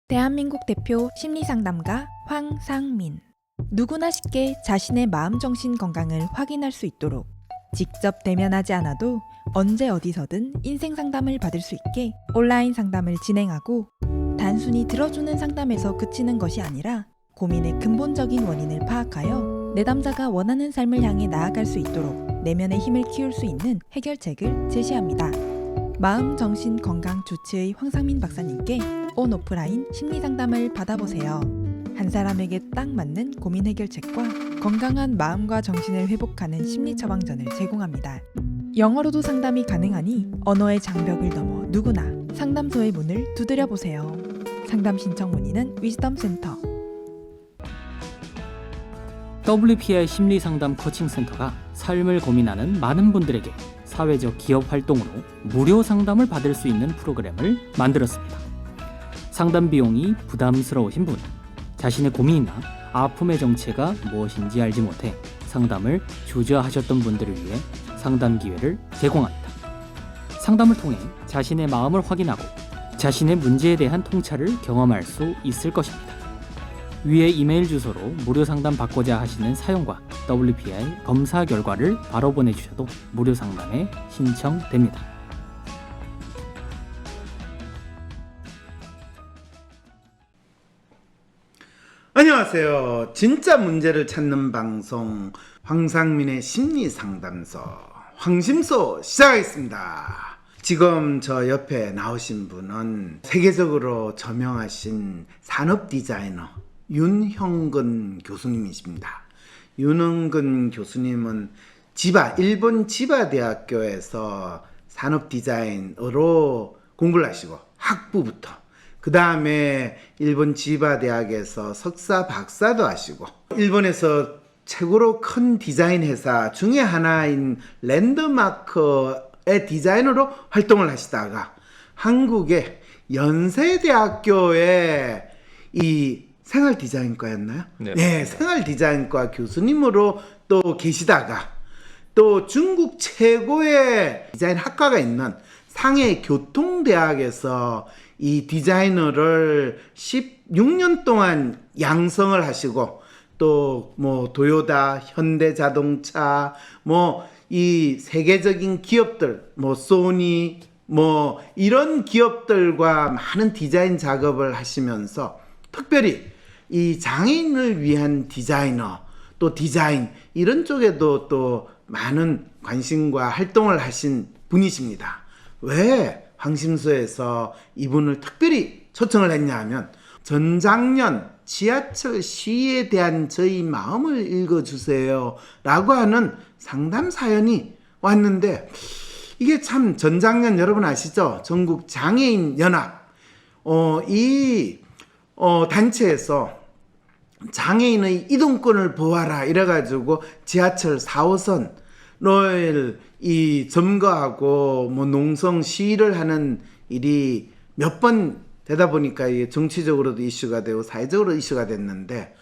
대한민국 대표 심리상담가 황상민. 누구나 쉽게 자신의 마음 정신 건강을 확인할 수 있도록 직접 대면하지 않아도 언제 어디서든 인생 상담을 받을 수 있게 온라인 상담을 진행하고, 단순히 들어주는 상담에서 그치는 것이 아니라 고민의 근본적인 원인을 파악하여 내담자가 원하는 삶을 향해 나아갈 수 있도록 내면의 힘을 키울 수 있는 해결책을 제시합니다. 마음 정신 건강 주치의 황상민 박사님께 온 오프라인 심리 상담을 받아보세요. 한 사람에게 딱 맞는 고민 해결책과 건강한 마음과 정신을 회복하는 심리 처방전을 제공합니다. 영어로도 상담이 가능하니 언어의 장벽을 넘어 누구나 상담소의 문을 두드려 보세요. 상담 신청 문의는 위즈덤 센터. WPI 심리상담 코칭센터가 삶을 고민하는 많은 분들에게 사회적 기업 활동으로 무료 상담을 받을 수 있는 프로그램을 만들었습니다. 상담 비용이 부담스러우신 분, 자신의 고민이나 아픔의 정체가 무엇인지 알지 못해 상담을 주저하셨던 분들을 위해 상담 기회를 제공합니다. 상담을 통해 자신의 마음을 확인하고 자신의 문제에 대한 통찰을 경험할 수 있을 것입니다. 위에 이메일 주소로 무료 상담 받고자 하시는 사연과 WPI 검사 결과를 바로 보내주셔도 무료 상담에 신청됩니다. 안녕하세요. 진짜 문제를 찾는 방송 황상민의 심리상담소 황심소 시작하겠습니다. 지금 저 옆에 나오신 분은 세계적으로 저명하신 산업 디자이너 윤형근 교수님이십니다. 윤형근 교수님은 일본 지바 대학교에서 산업 디자인으로 공부를 하시고 학부부터, 그 다음에 일본 지바 대학에서 석사 박사도 하시고, 일본에서 최고로 큰 디자인 회사 중에 하나인 랜드마크의 디자이너로 활동을 하시다가 한국의 연세대학교의 이 생활 디자인과였나요? 네, 생활 디자인과 교수님으로 또 계시다가, 또 중국 최고의 디자인 학과가 있는 상해 교통대학에서 이 디자이너를 16년 동안 양성을 하시고, 또 뭐 도요타, 현대자동차, 뭐 이 세계적인 기업들, 뭐 소니, 뭐 이런 기업들과 많은 디자인 작업을 하시면서 특별히 이 장애인을 위한 디자이너, 또 디자인 이런 쪽에도 또 많은 관심과 활동을 하신 분이십니다. 왜 황심소에서 이분을 특별히 초청을 했냐 하면, 전작년 지하철 시위에 대한 저희 마음을 읽어주세요 라고 하는 상담 사연이 왔는데, 이게 참 전작년 여러분 아시죠? 전국 장애인 연합 이 단체에서 장애인의 이동권을 보호하라 이래가지고 지하철 4호선을 이 점거하고 뭐 농성 시위를 하는 일이 몇 번 되다 보니까 이게 정치적으로도 이슈가 되고 사회적으로 이슈가 됐는데,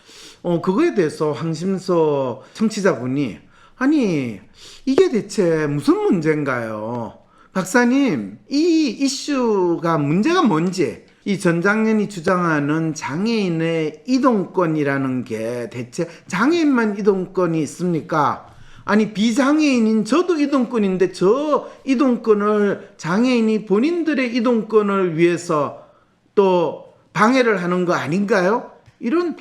그거에 대해서 황심소 청취자분이 아니 이게 대체 무슨 문제인가요? 박사님, 이 이슈가 문제가 뭔지, 이 전장년이 주장하는 장애인의 이동권이라는 게 대체 장애인만 이동권이 있습니까? 아니 비장애인인 저도 이동권인데 저 이동권을 장애인이 본인들의 이동권을 위해서 또 방해를 하는 거 아닌가요? 이런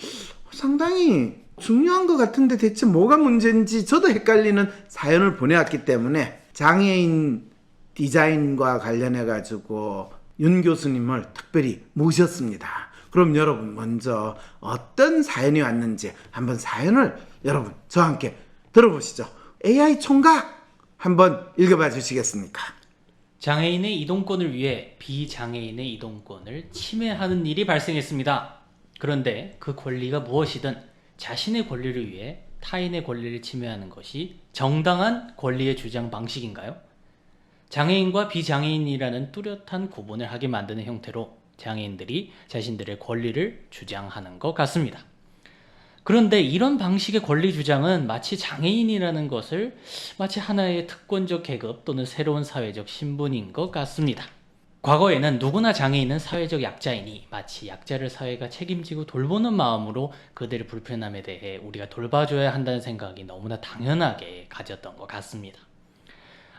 상당히 중요한 것 같은데 대체 뭐가 문제인지 저도 헷갈리는 사연을 보내왔기 때문에 장애인 디자인과 관련해 가지고 윤 교수님을 특별히 모셨습니다. 그럼 여러분 먼저 어떤 사연이 왔는지 한번 사연을 여러분 저와 함께 들어보시죠. AI 총각 한번 읽어봐 주시겠습니까? 장애인의 이동권을 위해 비장애인의 이동권을 침해하는 일이 발생했습니다. 그런데 그 권리가 무엇이든 자신의 권리를 위해 타인의 권리를 침해하는 것이 정당한 권리의 주장 방식인가요? 장애인과 비장애인이라는 뚜렷한 구분을 하게 만드는 형태로 장애인들이 자신들의 권리를 주장하는 것 같습니다. 그런데 이런 방식의 권리 주장은 마치 장애인이라는 것을 마치 하나의 특권적 계급 또는 새로운 사회적 신분인 것 같습니다. 과거에는 누구나 장애인은 사회적 약자이니 마치 약자를 사회가 책임지고 돌보는 마음으로 그들의 불편함에 대해 우리가 돌봐줘야 한다는 생각이 너무나 당연하게 가졌던 것 같습니다.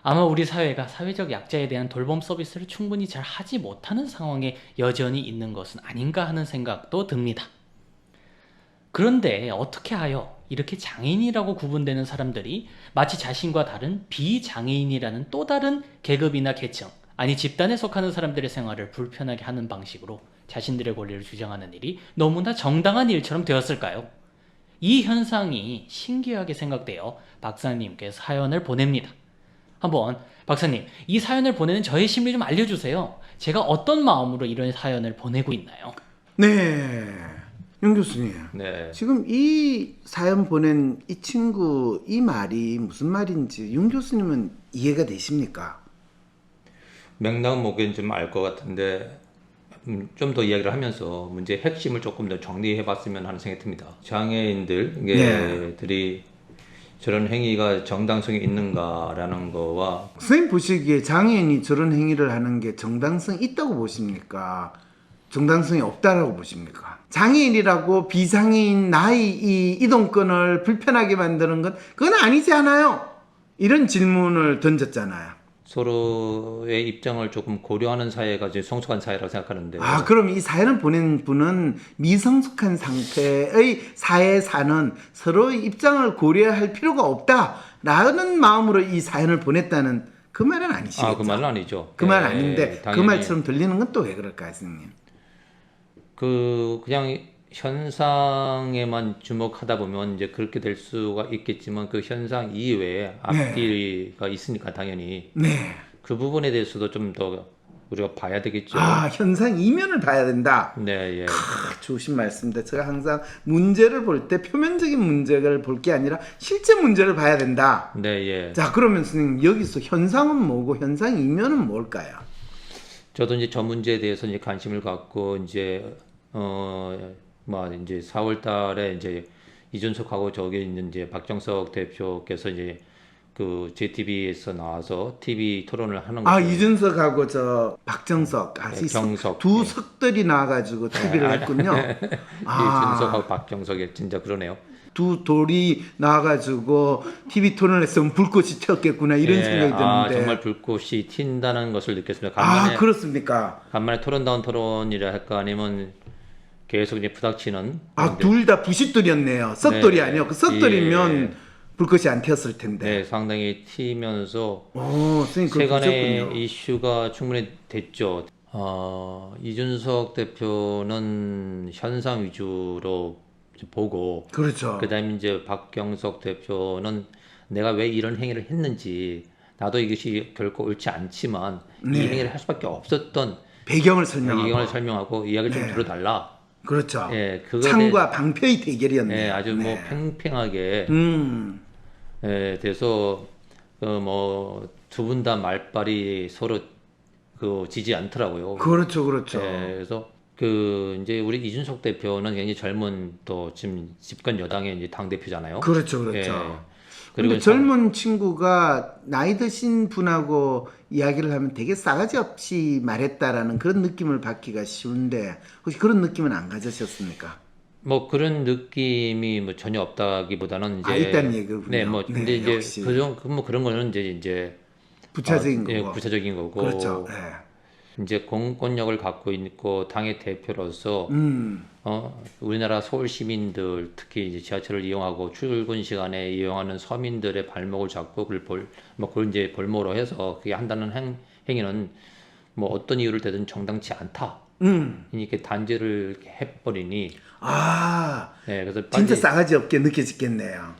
아마 우리 사회가 사회적 약자에 대한 돌봄 서비스를 충분히 잘 하지 못하는 상황에 여전히 있는 것은 아닌가 하는 생각도 듭니다. 그런데 어떻게 하여 이렇게 장애인이라고 구분되는 사람들이 마치 자신과 다른 비장애인이라는 또 다른 계급이나 계층, 아니 집단에 속하는 사람들의 생활을 불편하게 하는 방식으로 자신들의 권리를 주장하는 일이 너무나 정당한 일처럼 되었을까요? 이 현상이 신기하게 생각되어 박사님께 사연을 보냅니다. 한번 박사님, 이 사연을 보내는 저의 심리 좀 알려주세요. 제가 어떤 마음으로 이런 사연을 보내고 있나요? 네, 윤 교수님. 네. 지금 이 사연 보낸 이 친구 이 말이 무슨 말인지 윤 교수님은 이해가 되십니까? 맥락은 뭐긴 좀 알 것 같은데 좀 더 이야기를 하면서 문제의 핵심을 조금 더 정리해봤으면 하는 생각이 듭니다. 장애인들이 저런 행위가 정당성이 있는가라는 거와 선생님 보시기에 장애인이 저런 행위를 하는 게 정당성이 있다고 보십니까? 정당성이 없다라고 보십니까? 장애인이라고 비장애인 나의 이 이동권을 불편하게 만드는 건 그건 아니지 않아요? 이런 질문을 던졌잖아요. 서로의 입장을 조금 고려하는 사회가 이제 성숙한 사회라고 생각하는데 그럼 이 사연을 보낸 분은 미성숙한 상태의 사회에 사는 서로의 입장을 고려할 필요가 없다라는 마음으로 이 사연을 보냈다는 그 말은 아니시겠죠? 그 말은 아니죠. 그 말 네, 아닌데 그 당연히 말처럼 들리는 건 또 왜 그럴까요, 선생님? 그냥 현상에만 주목하다 보면 이제 그렇게 될 수가 있겠지만 그 현상 이외에 앞뒤가 있으니까 당연히 네. 그 부분에 대해서도 좀 더 우리가 봐야 되겠죠. 현상 이면을 봐야 된다. 네, 예. 좋으신 말씀입니다. 제가 항상 문제를 볼 때 표면적인 문제를 볼 게 아니라 실제 문제를 봐야 된다. 네, 예. 자, 그러면 선생님 여기서 현상은 뭐고 현상 이면은 뭘까요? 저도 이제 저 문제에 대해서 이제 관심을 갖고 이제 이제 4월 달에 이제 이준석하고 저기 있는 이제 박정석 대표께서 이제 그 JTBC에서 나와서 TV 토론을 하는 거죠. 이준석하고 저 박정석, 경석. 두 석들이 나와가지고 TV를 했군요. 이준석하고 박정석이 진짜 그러네요. 두 돌이 나와가지고 TV 토론을 했으면 불꽃이 튀었겠구나 이런 생각이 드는데. 정말 불꽃이 튄다는 것을 느꼈습니다. 간만에, 그렇습니까? 간만에 토론다운 토론이라 할까 아니면 계속 이제 부닥치는. 둘 다 부싯돌이었네요. 썩돌이 아니요. 그 썩돌이면 불꽃이 안 튀었을 텐데. 네, 상당히 튀면서 선생님 세간의 이슈가 충분히 됐죠. 이준석 대표는 현상 위주로 보고, 그렇죠. 그다음에 이제 박경석 대표는 내가 왜 이런 행위를 했는지, 나도 이것이 결코 옳지 않지만 이 행위를 할 수밖에 없었던 배경을 설명하고 이야기를 좀 들어달라. 그렇죠. 예, 창과 방패의 대결이었네요. 네, 아주 뭐 팽팽하게 돼서 두 분 다 말발이 서로 지지 않더라고요. 그렇죠. 그래서 이제 우리 이준석 대표는 굉장히 젊은 또 지금 집권 여당의 이제 당 대표잖아요. 그렇죠. 그리고 그리고 젊은 친구가 나이 드신 분하고 이야기를 하면 되게 싸가지 없이 말했다라는 그런 느낌을 받기가 쉬운데 혹시 그런 느낌은 안 가지셨습니까? 그런 느낌이 전혀 없다기보다는 이제 있다는 얘기군요. 네, 근데 이제 역시. 그런 거는 이제 부차적인 거고. 부차적인 거고. 그렇죠. 이제 공권력을 갖고 있고 당의 대표로서 우리나라 서울 시민들 특히 이제 지하철을 이용하고 출근 시간에 이용하는 서민들의 발목을 잡고 그걸 이제 볼모로 해서 그게 한다는 행위는 어떤 이유를 대든 정당치 않다. 이렇게 단죄를 해버리니. 네, 그래서 진짜 싸가지 없게 느껴지겠네요.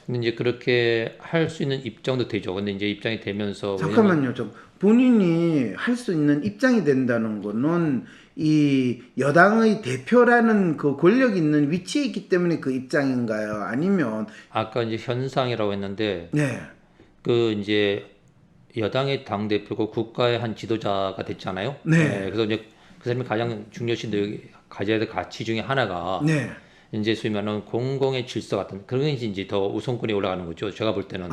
근데 이제 그렇게 할 수 있는 입장도 되죠. 근데 이제 입장이 되면서 잠깐만요. 본인이 할 수 있는 입장이 된다는 거는 이 여당의 대표라는 그 권력 있는 위치에 있기 때문에 그 입장인가요? 아니면 아까 이제 현상이라고 했는데 이제 여당의 당 대표고 국가의 한 지도자가 됐잖아요. 그래서 이제 그 사람이 가장 중요시 가져야 될 가치 중에 하나가 이제 소위 말하는 공공의 질서 같은 그런 게 이제 더 우선권에 올라가는 거죠. 제가 볼 때는.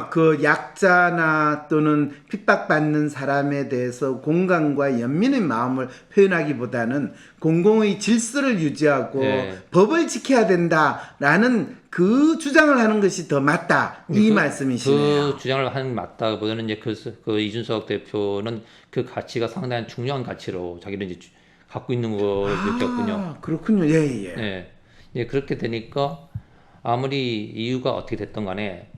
그 약자나 또는 핍박받는 사람에 대해서 공감과 연민의 마음을 표현하기보다는 공공의 질서를 유지하고 네. 법을 지켜야 된다라는 그 주장을 하는 것이 더 맞다 이 말씀이시네요. 그 주장을 하는 맞다보다는 이제 그 이준석 대표는 그 가치가 상당히 중요한 가치로 자기는 이제 갖고 있는 걸 느꼈군요. 그렇군요. 예. 네. 예, 그렇게 되니까 아무리 이유가 어떻게 됐던 간에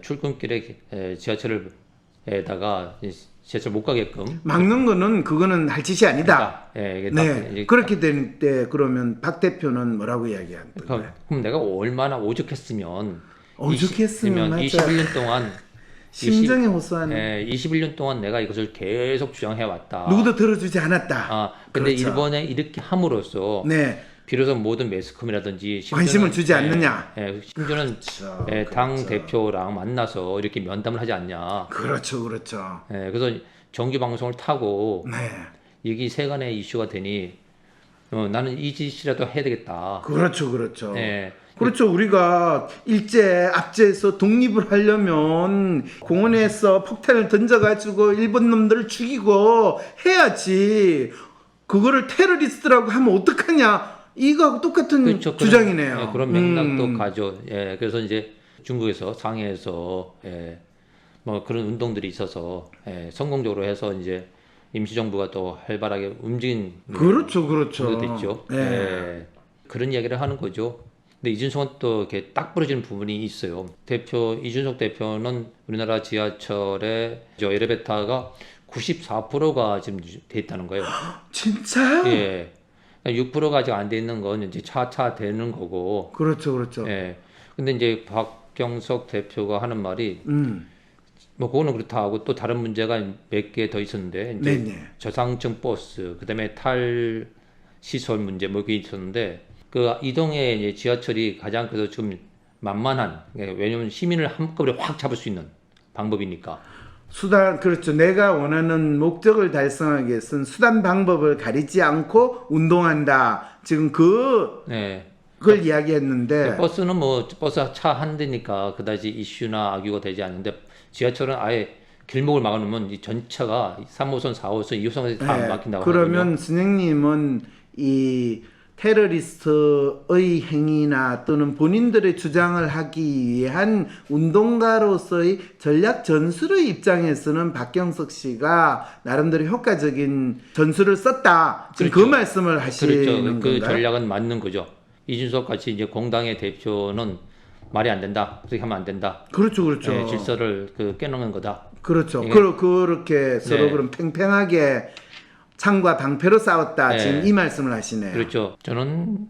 출근길에 지하철에다가 지하철 못 가게끔 막는 거는 그거는 할 짓이 아니다. 이게 네. 이제 그렇게 될 때 그러면 박 대표는 뭐라고 이야기한다고요? 그럼 내가 얼마나 오죽했으면 오죽했으면 맞아. 21년 동안 심정에 호소한 21년 동안 내가 이것을 계속 주장해 왔다. 누구도 들어주지 않았다. 근데 그렇죠. 일본에 이렇게 함으로써 네. 비로소 모든 매스컴이라든지 관심을 주지 않느냐. 심지어는 그렇죠. 당 그렇죠. 대표랑 만나서 이렇게 면담을 하지 않냐. 그렇죠. 그래서 정규 방송을 타고 네. 이게 세간의 이슈가 되니 나는 이 짓이라도 해야 되겠다. 그렇죠. 예. 그렇죠. 우리가 압제해서 독립을 하려면 공원에서 폭탄을 던져가지고 일본 놈들을 죽이고 해야지. 그거를 테러리스트라고 하면 어떡하냐. 이거하고 똑같은 그렇죠. 주장이네요. 그런 맥락도 가죠. 그래서 이제 중국에서 상해에서 뭐 그런 운동들이 있어서 성공적으로 해서 이제 임시정부가 또 활발하게 움직인 그렇죠. 것도 있죠. 네. 그런 이야기를 하는 거죠. 근데 이준석은 또 이렇게 딱 부러지는 부분이 있어요. 이준석 대표는 우리나라 지하철의 엘리베이터가 94%가 지금 돼 있다는 거예요. 진짜? 예. 6%가 아직 안 돼 있는 건 이제 차차 되는 거고. 그렇죠. 예. 근데 이제 박경석 대표가 하는 말이 뭐 그거는 그렇다 하고 또 다른 문제가 몇 개 더 있었는데 이제 네네. 저상층 버스, 그다음에 탈 시설 문제 뭐 이게 있었는데 그 이동에 이제 지하철이 가장 그래도 좀 만만한 왜냐면 시민을 한꺼번에 확 잡을 수 있는 방법이니까. 수단, 그렇죠. 내가 원하는 목적을 달성하기 위해서는 수단 방법을 가리지 않고 운동한다. 지금 그걸 이야기했는데. 버스는 뭐 버스 차 한 대니까 그다지 이슈나 악유가 되지 않는데 지하철은 아예 길목을 막아놓으면 이 전차가 3호선, 4호선, 2호선까지 다 막힌다고 그러면 하거든요. 선생님은 이 테러리스트의 행위나 또는 본인들의 주장을 하기 위한 운동가로서의 전략 전술의 입장에서는 박경석 씨가 나름대로 효과적인 전술을 썼다. 지금 그렇죠. 그 말씀을 하시는 그렇죠. 건가요? 그 전략은 맞는 거죠. 이준석 같이 이제 공당의 대표는 말이 안 된다. 그렇게 하면 안 된다. 그렇죠. 질서를 깨놓는 거다. 그렇죠. 이게- 그렇게 서로 네. 그럼 팽팽하게 창과 방패로 싸웠다. 네. 지금 이 말씀을 하시네요. 그렇죠. 저는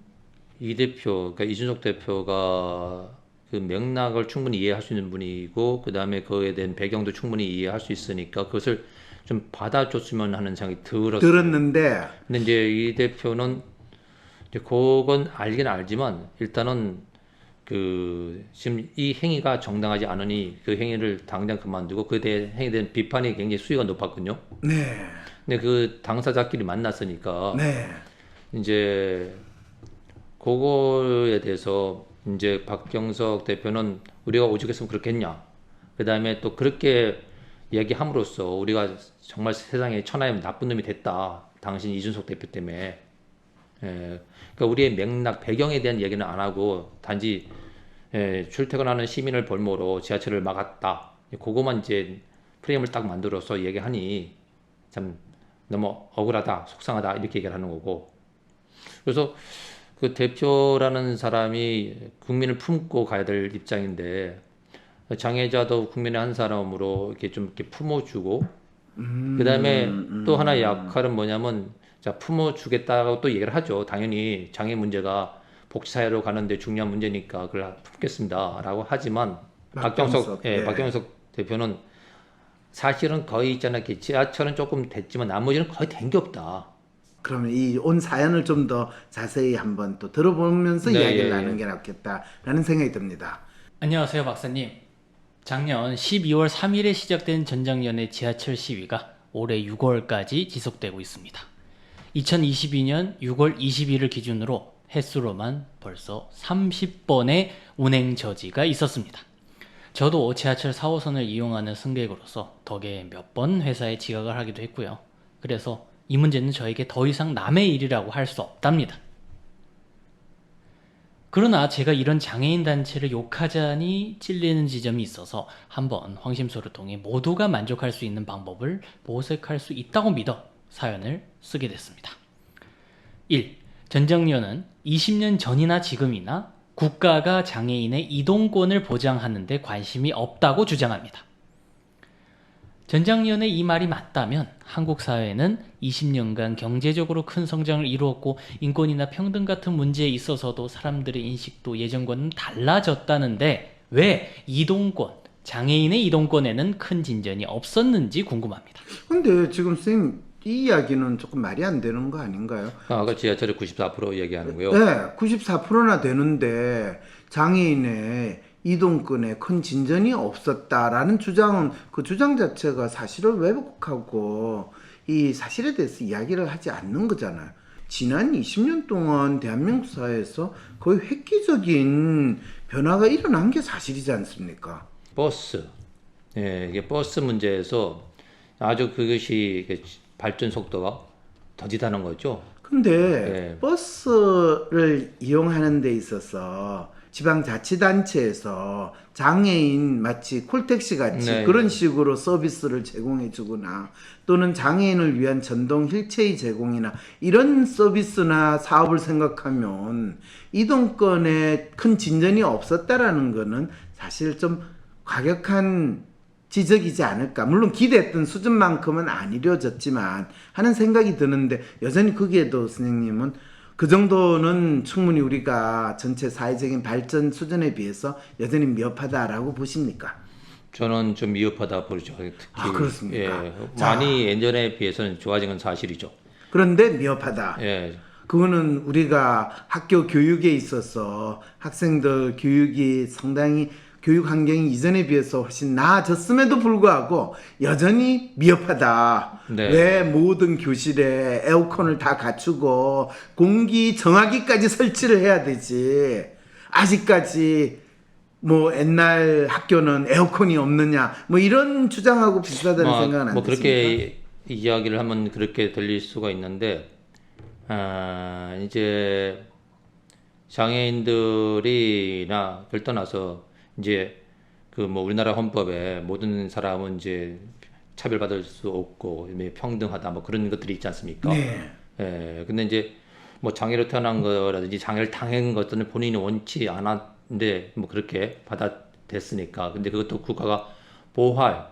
이 대표, 그러니까 이준석 대표가 그 맥락을 충분히 이해할 수 있는 분이고, 그 다음에 그에 대한 배경도 충분히 이해할 수 있으니까 그것을 좀 받아줬으면 하는 생각이 들었는데, 근데 이제 이 대표는 이제 그건 알긴 알지만 일단은 지금 이 행위가 정당하지 않으니 그 행위를 당장 그만두고 그에 대해 행위에 대한 비판이 굉장히 수위가 높았거든요. 네. 근데 그 당사자끼리 만났으니까 네. 이제 그거에 대해서 이제 박경석 대표는 우리가 오죽했으면 그렇게 했냐. 그 다음에 또 그렇게 얘기함으로써 우리가 정말 세상에 천하의 나쁜 놈이 됐다. 당신 이준석 대표 때문에. 그러니까 우리의 맥락, 배경에 대한 얘기는 안 하고 단지 출퇴근하는 시민을 볼모로 지하철을 막았다. 그거만 이제 프레임을 딱 만들어서 얘기하니 참 너무 억울하다, 속상하다 이렇게 얘기를 하는 거고. 그래서 그 대표라는 사람이 국민을 품고 가야 될 입장인데 장애자도 국민의 한 사람으로 이렇게 좀 이렇게 품어주고 그다음에 또 하나의 역할은 뭐냐면 자 품어주겠다고 또 얘기를 하죠. 당연히 장애 문제가 복지사회로 가는데 중요한 문제니까 그걸 품겠습니다라고 하지만 박경석 대표는 사실은 거의 있잖아요. 지하철은 조금 됐지만 나머지는 거의 된 게 없다. 그러면 이 온 사연을 좀 더 자세히 한번 또 들어보면서 이야기를 나누는 게 낫겠다라는 생각이 듭니다. 안녕하세요, 박사님. 작년 12월 3일에 시작된 전작년의 지하철 시위가 올해 6월까지 지속되고 있습니다. 2022년 6월 20일을 기준으로 횟수로만 벌써 30번의 운행 저지가 있었습니다. 저도 지하철 4호선을 이용하는 승객으로서 덕에 몇 번 회사에 지각을 하기도 했고요. 그래서 이 문제는 저에게 더 이상 남의 일이라고 할 수 없답니다. 그러나 제가 이런 장애인 단체를 욕하자니 찔리는 지점이 있어서 한번 황심소를 통해 모두가 만족할 수 있는 방법을 모색할 수 있다고 믿어 사연을 쓰게 됐습니다. 1. 전정연은 20년 전이나 지금이나 국가가 장애인의 이동권을 보장하는 데 관심이 없다고 주장합니다. 전장년의 이 말이 맞다면 한국 사회는 20년간 경제적으로 큰 성장을 이루었고 인권이나 평등 같은 문제에 있어서도 사람들의 인식도 예전과는 달라졌다는데 왜 이동권, 장애인의 이동권에는 큰 진전이 없었는지 궁금합니다. 근데 지금 선생님 이 이야기는 조금 말이 안 되는 거 아닌가요? 아까 지하철의 94% 얘기하는 거요. 네, 94%나 되는데 장애인의 이동권에 큰 진전이 없었다라는 주장은 그 주장 자체가 사실을 왜곡하고 이 사실에 대해서 이야기를 하지 않는 거잖아요. 지난 20년 동안 대한민국 사회에서 거의 획기적인 변화가 일어난 게 사실이지 않습니까? 버스. 예, 이게 버스 문제에서 아주 그것이 발전 속도가 더디다는 거죠. 근데 네. 버스를 이용하는 데 있어서 지방자치단체에서 장애인 마치 콜택시 같이 네. 그런 식으로 서비스를 제공해 주거나 또는 장애인을 위한 전동 휠체어 제공이나 이런 서비스나 사업을 생각하면 이동권에 큰 진전이 없었다라는 거는 사실 좀 과격한 지적이지 않을까. 물론 기대했던 수준만큼은 안 이루어졌지만 하는 생각이 드는데 여전히 거기에도 선생님은 그 정도는 충분히 우리가 전체 사회적인 발전 수준에 비해서 여전히 미흡하다라고 보십니까? 저는 좀 미흡하다 보죠. 특히 아, 그렇습니까? 예, 자. 많이 예전에 비해서는 좋아진 건 사실이죠. 그런데 미흡하다. 예, 그거는 우리가 학교 교육에 있어서 학생들 교육이 상당히 교육 환경이 이전에 비해서 훨씬 나아졌음에도 불구하고 여전히 미흡하다. 네. 왜 모든 교실에 에어컨을 다 갖추고 공기 정화기까지 설치를 해야 되지? 아직까지 뭐 옛날 학교는 에어컨이 없느냐? 뭐 이런 주장하고 비슷하다는 생각은 안 뭐 드십니까? 그렇게 이야기를 하면 그렇게 들릴 수가 있는데 이제 장애인들이나 별 떠나서 이제 그 뭐 우리나라 헌법에 모든 사람은 이제 차별받을 수 없고 평등하다 뭐 그런 것들이 있지 않습니까? 네. 예. 근데 이제 뭐 장애로 태어난 거라든지 장애를 당한 것들은 본인이 원치 않았는데 뭐 그렇게 받아들였으니까. 근데 그것도 국가가 보호할.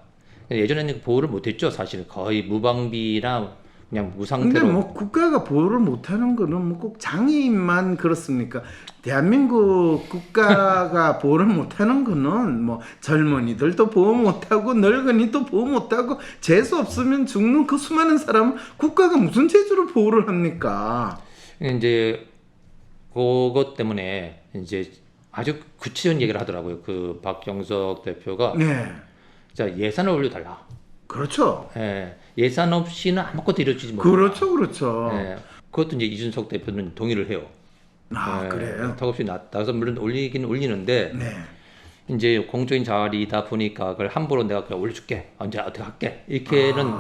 예전에는 보호를 못했죠. 사실은 거의 무방비나 그냥 근데 무상태로. 뭐 국가가 보호를 못하는 거는 뭐 꼭 장애인만 그렇습니까? 대한민국 국가가 보호를 못하는 거는 뭐 젊은이들도 보호 못하고 늙은이도 보호 못하고 재수 없으면 죽는 그 수많은 사람 국가가 무슨 재주로 보호를 합니까? 이제 그것 때문에 이제 아주 구체적인 얘기를 하더라고요. 그 박경석 대표가 네, 자 예산을 올려달라. 그렇죠. 예. 예산 없이는 아무것도 이루어지지 못한다. 그렇죠, 그렇죠. 예. 그것도 이제 이준석 대표는 동의를 해요. 아, 예, 그래요? 턱없이 나타서 물론 올리긴 올리는데 네. 이제 공적인 자리이다 보니까 그걸 함부로 내가 그냥 올려줄게 언제 어떻게 할게 이렇게는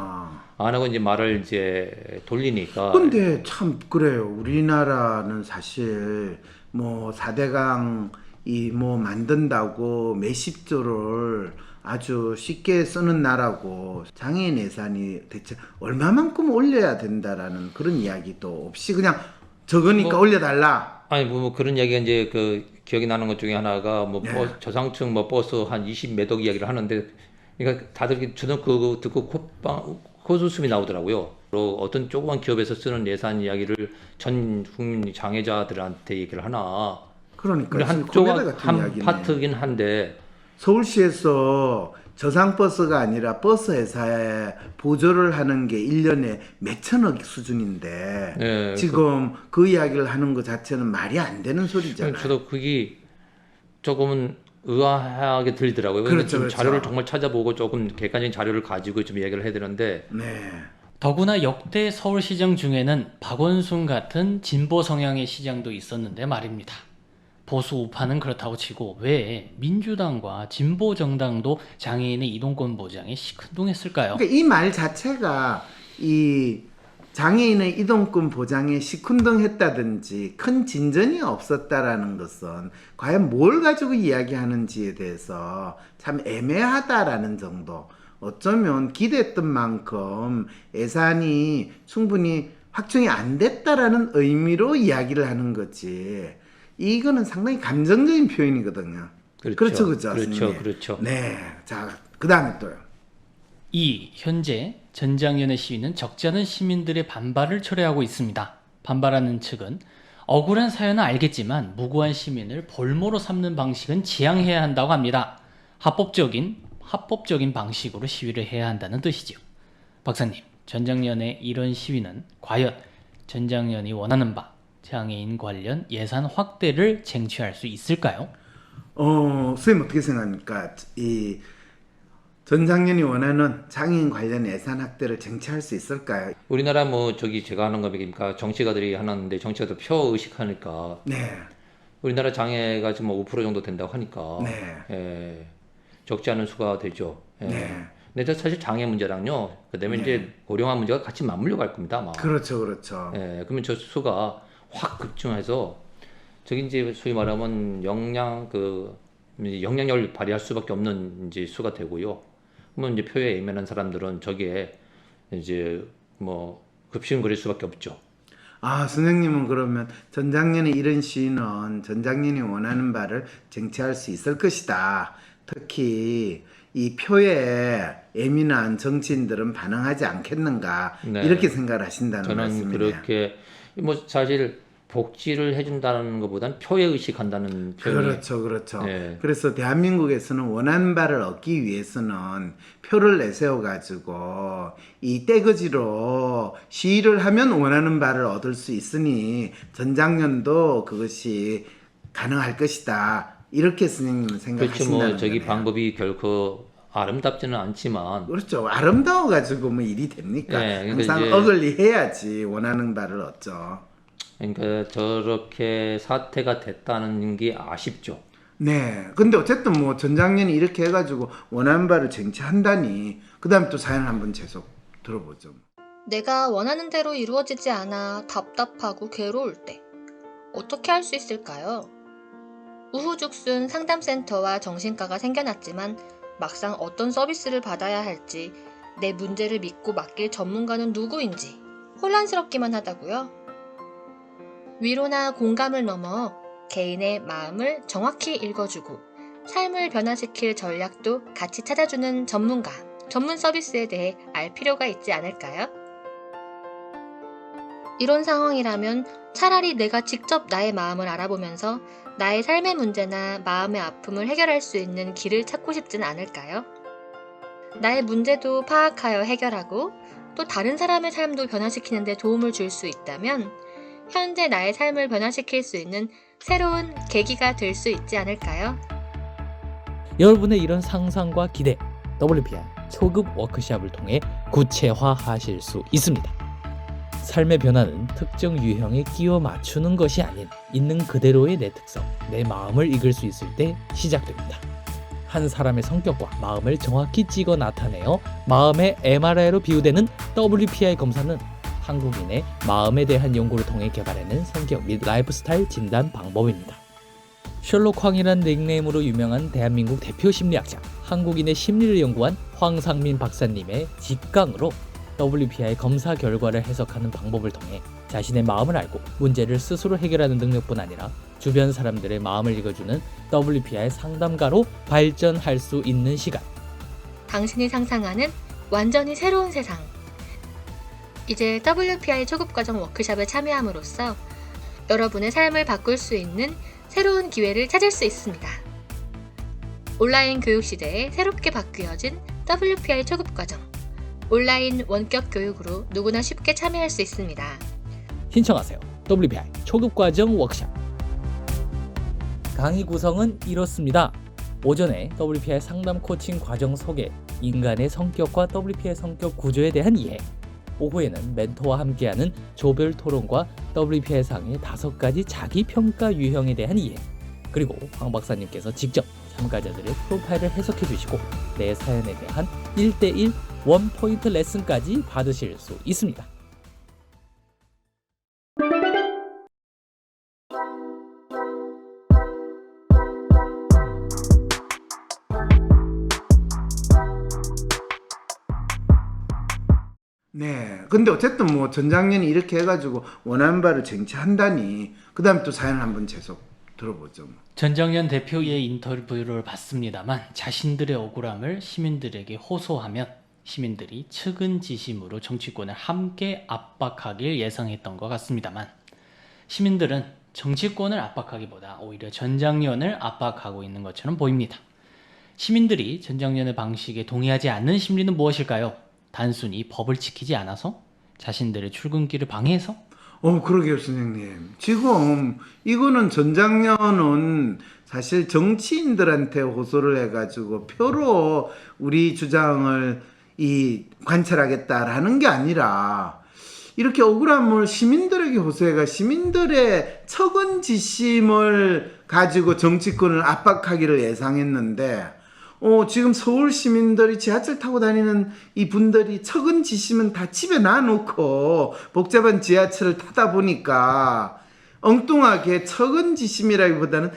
안 하고 이제 말을 이제 돌리니까. 근데 참 그래요. 우리나라는 사실 뭐 4대강 이 뭐 만든다고 몇십 조를 아주 쉽게 쓰는 나라고 장애인 예산이 대체 얼마만큼 올려야 된다라는 그런 이야기도 없이 그냥 적으니까 뭐, 올려달라. 아니 뭐 그런 얘기가 이제 그 기억이 나는 것 중에 하나가 뭐 네. 저상층 뭐 버스 한 20매덕 이야기를 하는데 그러니까 다들 저는 그거 듣고 코웃음이 나오더라고요. 또 어떤 조그만 기업에서 쓰는 예산 이야기를 전 국민 장애자들한테 얘기를 하나. 그러니까 한 지금 코미디 조각 같은 한 이야기네. 파트긴 한데 서울시에서 저상버스가 아니라 버스 회사에 보조를 하는 게 1년에 몇천억 수준인데 네, 지금 그 이야기를 하는 것 자체는 말이 안 되는 소리잖아요. 저도 그게 조금은 의아하게 들리더라고요. 그렇죠, 지금 그렇죠. 자료를 정말 찾아보고 조금 객관적인 자료를 가지고 좀 얘기를 해야 되는데 네. 더구나 역대 서울시장 중에는 박원순 같은 진보 성향의 시장도 있었는데 말입니다. 보수 우파는 그렇다고 치고 왜 민주당과 진보 정당도 장애인의 이동권 보장에 시큰둥했을까요? 그러니까 이 말 자체가 이 장애인의 이동권 보장에 시큰둥했다든지 큰 진전이 없었다라는 것은 과연 뭘 가지고 이야기하는지에 대해서 참 애매하다라는 정도. 어쩌면 기대했던 만큼 예산이 충분히 확충이 안 됐다라는 의미로 이야기를 하는 거지. 이거는 상당히 감정적인 표현이거든요. 그렇죠, 그렇죠, 그렇죠. 네, 자, 그 다음에 또요. 현재 전장연의 시위는 적지 않은 시민들의 반발을 초래하고 있습니다. 반발하는 측은 억울한 사연은 알겠지만 무고한 시민을 볼모로 삼는 방식은 지양해야 한다고 합니다. 합법적인 방식으로 시위를 해야 한다는 뜻이죠. 박사님, 전장연의 이런 시위는 과연 전장연이 원하는 바 장애인 관련 예산 확대를 쟁취할 수 있을까요? 선생님 어떻게 생각합니까? 이 전장년이 원하는 장애인 관련 예산 확대를 쟁취할 수 있을까요? 우리나라 제가 하는 겁니까? 정치가들이 하는데 정치가들 표 의식하니까 네. 우리나라 장애가 지금 5% 정도 된다고 하니까 네. 예, 적지 않은 수가 되죠. 예. 네. 근데 사실 장애 문제랑요, 그다음에 이제 고령화 문제가 같이 맞물려 갈 겁니다, 아마. 그렇죠. 예, 그러면 저 수가 확 급증해서 저기 이제 소위 말하면 영향력을 발휘할 수밖에 없는 이제 수가 되고요. 그러면 이제 표에 예민한 사람들은 저기에 이제 급신거릴 수밖에 없죠. 선생님은 그러면 전장년의 이런 시위는 전장년이 원하는 바를 쟁취할 수 있을 것이다. 특히 이 표에 예민한 정치인들은 반응하지 않겠는가, 네. 이렇게 생각을 하신다는 저는 말씀이네요. 그렇게 사실 복지를 해준다는 것보다는 표에 의식한다는 표현이 그렇죠. 네. 그래서 대한민국에서는 원하는 바를 얻기 위해서는 표를 내세워가지고 이 떼거지로 시위를 하면 원하는 바를 얻을 수 있으니 전장년도 그것이 가능할 것이다. 이렇게 선생님은 생각하신다는 그렇죠. 저기 거네요. 방법이 결코 아름답지는 않지만 그렇죠. 아름다워가지고 일이 됩니까? 네, 항상 이제 어글리해야지 원하는 바를 얻죠. 그러니까 저렇게 사태가 됐다는 게 아쉽죠. 네. 근데 어쨌든 전장년이 이렇게 해가지고 원하는 바를 쟁취한다니, 그 다음에 또 사연을 한번 계속 들어보죠. 내가 원하는 대로 이루어지지 않아 답답하고 괴로울 때 어떻게 할 수 있을까요? 우후죽순 상담센터와 정신과가 생겨났지만 막상 어떤 서비스를 받아야 할지, 내 문제를 믿고 맡길 전문가는 누구인지 혼란스럽기만 하다고요? 위로나 공감을 넘어 개인의 마음을 정확히 읽어주고 삶을 변화시킬 전략도 같이 찾아주는 전문가, 전문 서비스에 대해 알 필요가 있지 않을까요? 이런 상황이라면 차라리 내가 직접 나의 마음을 알아보면서 나의 삶의 문제나 마음의 아픔을 해결할 수 있는 길을 찾고 싶진 않을까요? 나의 문제도 파악하여 해결하고 또 다른 사람의 삶도 변화시키는 데 도움을 줄 수 있다면 현재 나의 삶을 변화시킬 수 있는 새로운 계기가 될 수 있지 않을까요? 여러분의 이런 상상과 기대, WPI 초급 워크숍을 통해 구체화하실 수 있습니다. 삶의 변화는 특정 유형에 끼워 맞추는 것이 아닌 있는 그대로의 내 특성, 내 마음을 읽을 수 있을 때 시작됩니다. 한 사람의 성격과 마음을 정확히 찍어 나타내어 마음의 MRI로 비유되는 WPI 검사는 한국인의 마음에 대한 연구를 통해 개발해낸 성격 및 라이프 스타일 진단 방법입니다. 셜록 황이란 닉네임으로 유명한 대한민국 대표 심리학자, 한국인의 심리를 연구한 황상민 박사님의 직강으로 WPI 검사 결과를 해석하는 방법을 통해 자신의 마음을 알고 문제를 스스로 해결하는 능력뿐 아니라 주변 사람들의 마음을 읽어주는 WPI 상담가로 발전할 수 있는 시간. 당신이 상상하는 완전히 새로운 세상. 이제 WPI 초급과정 워크숍에 참여함으로써 여러분의 삶을 바꿀 수 있는 새로운 기회를 찾을 수 있습니다. 온라인 교육 시대에 새롭게 바뀌어진 WPI 초급과정. 온라인 원격 교육으로 누구나 쉽게 참여할 수 있습니다. 신청하세요. WPI 초급과정 워크숍. 강의 구성은 이렇습니다. 오전에 WPI 상담 코칭 과정 소개, 인간의 성격과 WPI 성격 구조에 대한 이해. 오후에는 멘토와 함께하는 조별 토론과 WPI 상의 5가지 자기평가 유형에 대한 이해, 그리고 황 박사님께서 직접 참가자들의 프로파일을 해석해 주시고 내 사연에 대한 1대1 원포인트 레슨까지 받으실 수 있습니다. 네. 근데 어쨌든 뭐 전작년이 이렇게 해가지고 원하는 바를 쟁취한다니 그 다음 또 사연 한번 계속 들어보죠. 뭐. 전정연 대표의 인터뷰를 봤습니다만 자신들의 억울함을 시민들에게 호소하면 시민들이 측은지심으로 정치권을 함께 압박하길 예상했던 것 같습니다만 시민들은 정치권을 압박하기보다 오히려 전장년을 압박하고 있는 것처럼 보입니다. 시민들이 전장년의 방식에 동의하지 않는 심리는 무엇일까요? 단순히 법을 지키지 않아서? 자신들의 출근길을 방해해서? 그러게요, 선생님. 지금 이거는 전작년은 사실 정치인들한테 호소를 해가지고 표로 우리 주장을 관철하겠다라는 게 아니라 이렇게 억울함을 시민들에게 호소해가 시민들의 척은지심을 가지고 정치권을 압박하기를 예상했는데 지금 서울 시민들이 지하철 타고 다니는 이 분들이 척은지심은 다 집에 놔놓고 복잡한 지하철을 타다 보니까 엉뚱하게 척은지심이라기보다는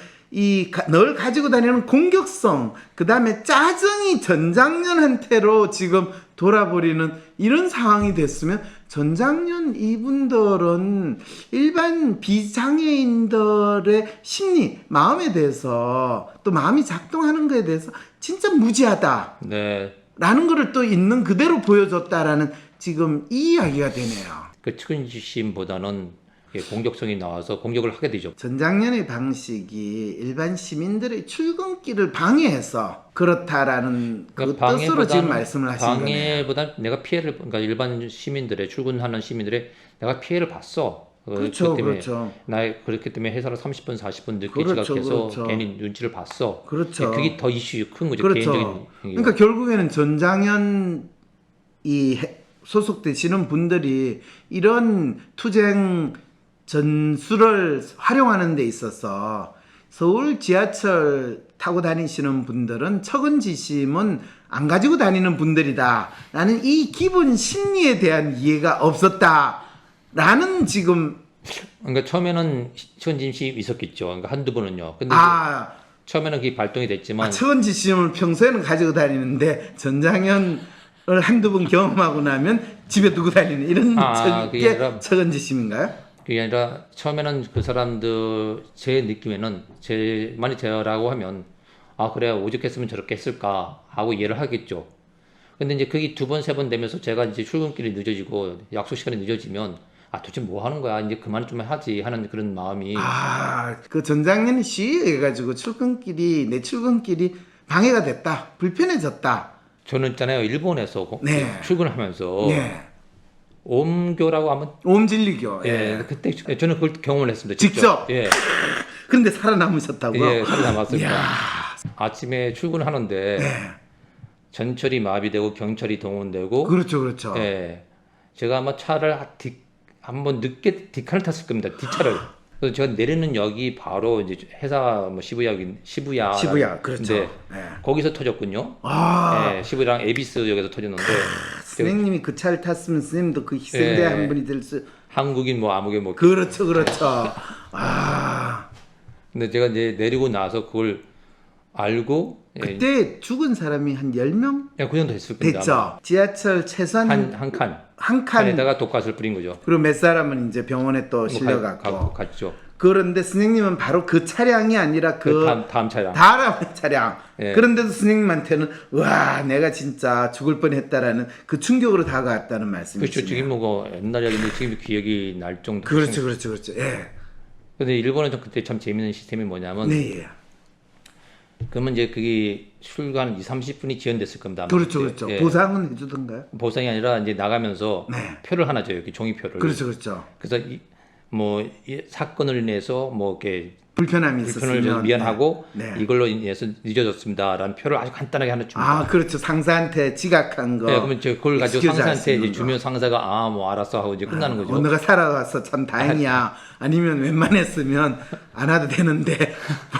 널 가지고 다니는 공격성, 그 다음에 짜증이 전작년한테로 지금 돌아버리는 이런 상황이 됐으면 전작년 이분들은 일반 비장애인들의 심리, 마음에 대해서 또 마음이 작동하는 거에 대해서 진짜 무지하다. 네. 라는 거를 또 있는 그대로 보여줬다라는 지금 이 이야기가 되네요. 그 측은지심보다는 공격성이 나와서 공격을 하게 되죠. 전작년의 방식이 일반 시민들의 출근길을 방해해서 그렇다라는 그 뜻으로 지금 말씀을 하신 거네요. 방해보다 내가 그러니까 일반 시민들의 출근하는 시민들의 내가 피해를 봤어. 그렇죠, 때문에 그렇죠. 그렇기 때문에 회사를 30분, 40분 늦게 그렇죠, 지각해서 그렇죠. 괜히 눈치를 봤어. 그렇죠. 그게 더 이슈 큰 거죠. 그렇죠. 개인적인. 그러니까 결국에는 전장현 소속되시는 분들이 이런 투쟁 전술을 활용하는 데 있어서 서울 지하철 타고 다니시는 분들은 척은지심은 안 가지고 다니는 분들이다 라는 이 기본 심리에 대한 이해가 없었다라는 지금. 그러니까 처음에는 척은지심이 있었겠죠. 그러니까 한두 번은요. 근데 처음에는 그게 발동이 됐지만 척은지심을 평소에는 가지고 다니는데 전장현을 한두 번 경험하고 나면 집에 두고 다니는 이런 게 척은지심인가요? 그게 아니라 처음에는 그 사람들 제 느낌에는 만약 제라고 하면 그래 오죽했으면 저렇게 했을까 하고 이해를 하겠죠. 근데 이제 그게 두 번, 세 번 되면서 제가 이제 출근길이 늦어지고 약속 시간이 늦어지면 도대체 뭐 하는 거야 이제 그만 좀 하지 하는 그런 마음이. 그 전작년에 시위해가지고 내 출근길이 방해가 됐다, 불편해졌다. 저는 있잖아요 일본에서 출근하면서. 네. 옴교라고 하면 옴진리교. 예. 그때 저는 그걸 경험을 했습니다. 직접. 예. 근데 살아남으셨다고요? 예, 살아남았습니다. 아침에 출근하는데 전철이 마비되고 경찰이 동원되고. 그렇죠. 예. 제가 아마 차를 한번 늦게 뒷칸을 탔을 겁니다. 뒷차를. 그래서 제가 내리는 역이 바로 이제 회사 시부야. 그렇죠. 거기서 터졌군요. 예, 시부야랑 에비스역에서 터졌는데. 선생님이 그 차를 탔으면 선생님도 그 희생자 한 분이 될 수. 한국인 아무개 그렇죠. 근데 제가 이제 내리고 나서 그걸 알고. 그때 죽은 사람이 한 10명? 그 정도 됐을 겁니다. 됐죠. 지하철 최소한 한 칸에다가 독가스를 뿌린 거죠. 그리고 몇 사람은 이제 병원에 또 실려갔고. 갔죠. 그런데 선생님은 바로 그 차량이 아니라 다음 차량. 다음 차량. 그런데도 선생님한테는 와 내가 진짜 죽을 뻔했다라는 그 충격으로 다가왔다는 말씀이시네요. 그렇죠. 지금 옛날 이야기인데 지금 기억이 날 정도. 그렇죠. 예. 근데 일본은 그때 참 재밌는 시스템이 뭐냐면. 그러면 이제 그게 출근 20-30분이 지연됐을 겁니다. 그렇죠. 보상은 해주던가요? 보상이 아니라 이제 나가면서 표를 하나 줘요. 종이표를. 그렇죠. 그래서 이 사건을 인해서 이렇게 불편함이 불편을 좀 있었으면 미안하고 네. 이걸로 인해서 늦어졌습니다라는 표를 아주 간단하게 하나 줍니다. 아 그렇죠. 상사한테 지각한 거. 네, 그러면 그걸 가지고 excuse 할 상사한테 수 있는 이제 주면 상사가 아 뭐 알았어 하고 이제 끝나는 거죠. 너가 살아와서 참 다행이야. 아니면 웬만했으면 안 와도 되는데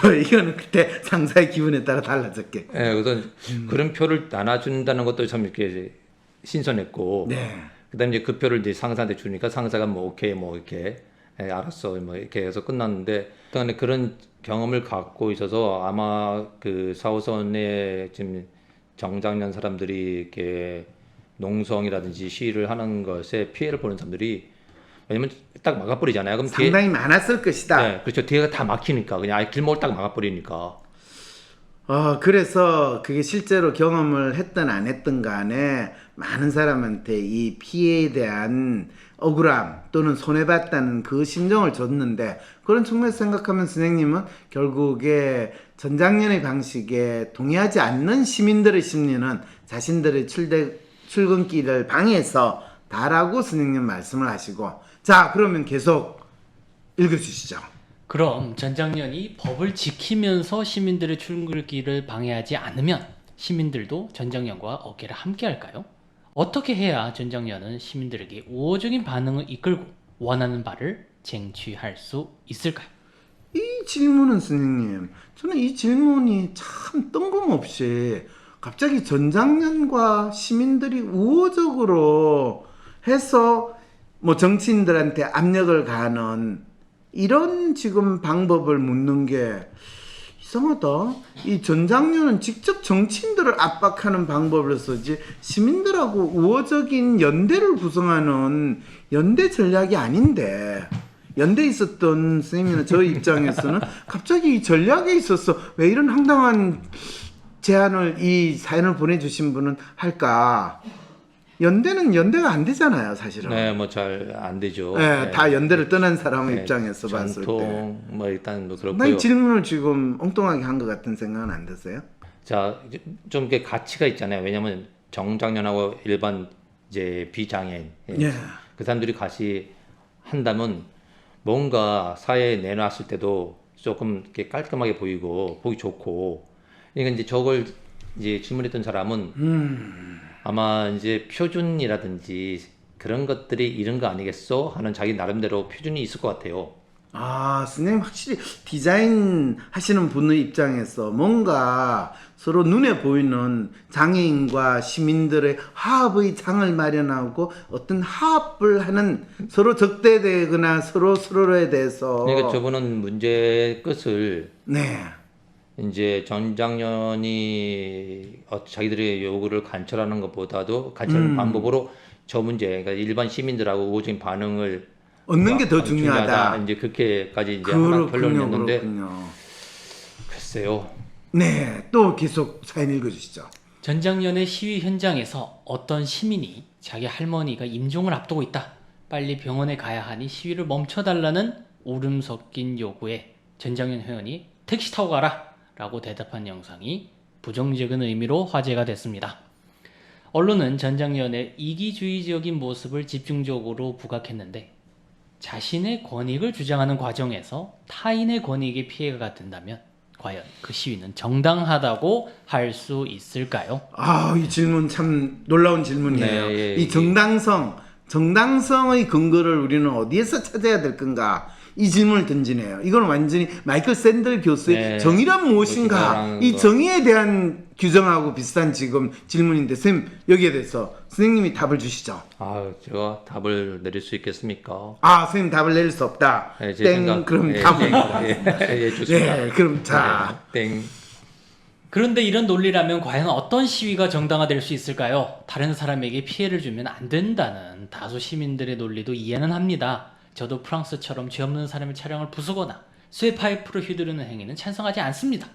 뭐 이거는 그때 상사의 기분에 따라 달라졌게. 네, 그래서 그런 표를 나눠준다는 것도 참 이렇게 신선했고, 네. 그다음에 이제 그 표를 이제 상사한테 주니까 상사가 뭐 오케이 뭐 이렇게 알았어 뭐 이렇게 해서 끝났는데, 그다음에 그런 경험을 갖고 있어서 아마 그 4호선에 지금 정장년 사람들이 이렇게 농성이라든지 시위를 하는 것에 피해를 보는 사람들이, 왜냐면 딱 막아버리잖아요. 그럼 상당히 많았을 것이다. 네, 그렇죠. 뒤에가 다 막히니까 그냥 아예 길목을 딱 막아버리니까. 그래서 그게 실제로 경험을 했든 안 했든 간에 많은 사람한테 이 피해에 대한 억울함 또는 손해봤다는 그 심정을 줬는데, 그런 측면에서 생각하면 선생님은 결국에 전장년의 방식에 동의하지 않는 시민들의 심리는 자신들의 출근길을 방해해서 다라고 선생님 말씀을 하시고, 자 그러면 계속 읽어주시죠. 그럼 전장년이 법을 지키면서 시민들의 출근길을 방해하지 않으면 시민들도 전장년과 어깨를 함께 할까요? 어떻게 해야 전장년은 시민들에게 우호적인 반응을 이끌고 원하는 바를 쟁취할 수 있을까요? 이 질문은 선생님, 저는 이 질문이 참 뜬금없이 갑자기 전장년과 시민들이 우호적으로 해서 뭐 정치인들한테 압력을 가하는 이런 지금 방법을 묻는 게 이상하다. 이 전장년은 직접 정치인들을 압박하는 방법을 쓰지 시민들하고 우호적인 연대를 구성하는 연대 전략이 아닌데, 연대에 있었던 선생님이나 저희 입장에서는 갑자기 이 전략에 있어서 왜 이런 황당한 제안을, 이 사연을 보내주신 분은 할까? 연대는 연대가 안 되잖아요, 사실은. 네, 뭐 잘 안 되죠. 네, 네. 다 연대를 떠난 사람의 네, 입장에서 봤을 때. 전통 뭐 일단 뭐 그렇고요. 상당히 질문을 지금 엉뚱하게 한 것 같은 생각은 안 드세요? 자, 좀 이게 가치가 있잖아요. 왜냐하면 정장년하고 일반 이제 비장애인 예. 그 사람들이 같이 한다면 뭔가 사회에 내놨을 때도 조금 이렇게 깔끔하게 보이고 보기 좋고. 그러니까 이제 저걸 이제 질문했던 사람은 아마 이제 표준이라든지 그런 것들이 이런 거 아니겠어 하는 자기 나름대로 표준이 있을 것 같아요. 아, 선생님 확실히 디자인 하시는 분의 입장에서 뭔가 서로 눈에 보이는 장애인과 시민들의 화합의 장을 마련하고 어떤 화합을 하는, 서로 적대되거나 서로에 대해서. 그러니까 저분은 문제의 끝을 네. 이제 전장년이 자기들의 요구를 관철하는 것보다도 관철하는 방법으로 저 문제, 그러니까 일반 시민들하고 우호적인 반응을 얻는 게 더 중요하다. 이제 그렇게까지 이제 하나 결론을 냈는데, 그렇군요. 글쎄요. 네, 또 계속 사연 읽어주시죠. 전장년의 시위 현장에서 어떤 시민이 자기 할머니가 임종을 앞두고 있다, 빨리 병원에 가야 하니 시위를 멈춰달라는 울음 섞인 요구에 전장년 회원이 택시 타고 가라 라고 대답한 영상이 부정적인 의미로 화제가 됐습니다. 언론은 전장년의 이기주의적인 모습을 집중적으로 부각했는데, 자신의 권익을 주장하는 과정에서 타인의 권익에 피해가 된다면 과연 그 시위는 정당하다고 할 수 있을까요? 아, 이 질문 참 놀라운 질문이에요. 네, 예, 이 정당성의 근거를 우리는 어디에서 찾아야 될 건가? 이 질문을 던지네요. 이건 완전히 마이클 샌들 교수의 네, 정의란 무엇인가? 무엇인가라는 이 거. 정의에 대한 규정하고 비슷한 지금 질문인데, 선생님 여기에 대해서 선생님이 답을 주시죠. 아, 제가 답을 내릴 수 있겠습니까? 아, 선생님 답을 내릴 수 없다. 네, 제 땡. 생각- 그럼 예, 답을. 예, 좋습니다. 네, 그럼 자. 땡. 그런데 이런 논리라면 과연 어떤 시위가 정당화될 수 있을까요? 다른 사람에게 피해를 주면 안 된다는 다수 시민들의 논리도 이해는 합니다. 저도 프랑스처럼 죄 없는 사람의 차량을 부수거나 쇠파이프로 휘두르는 행위는 찬성하지 않습니다.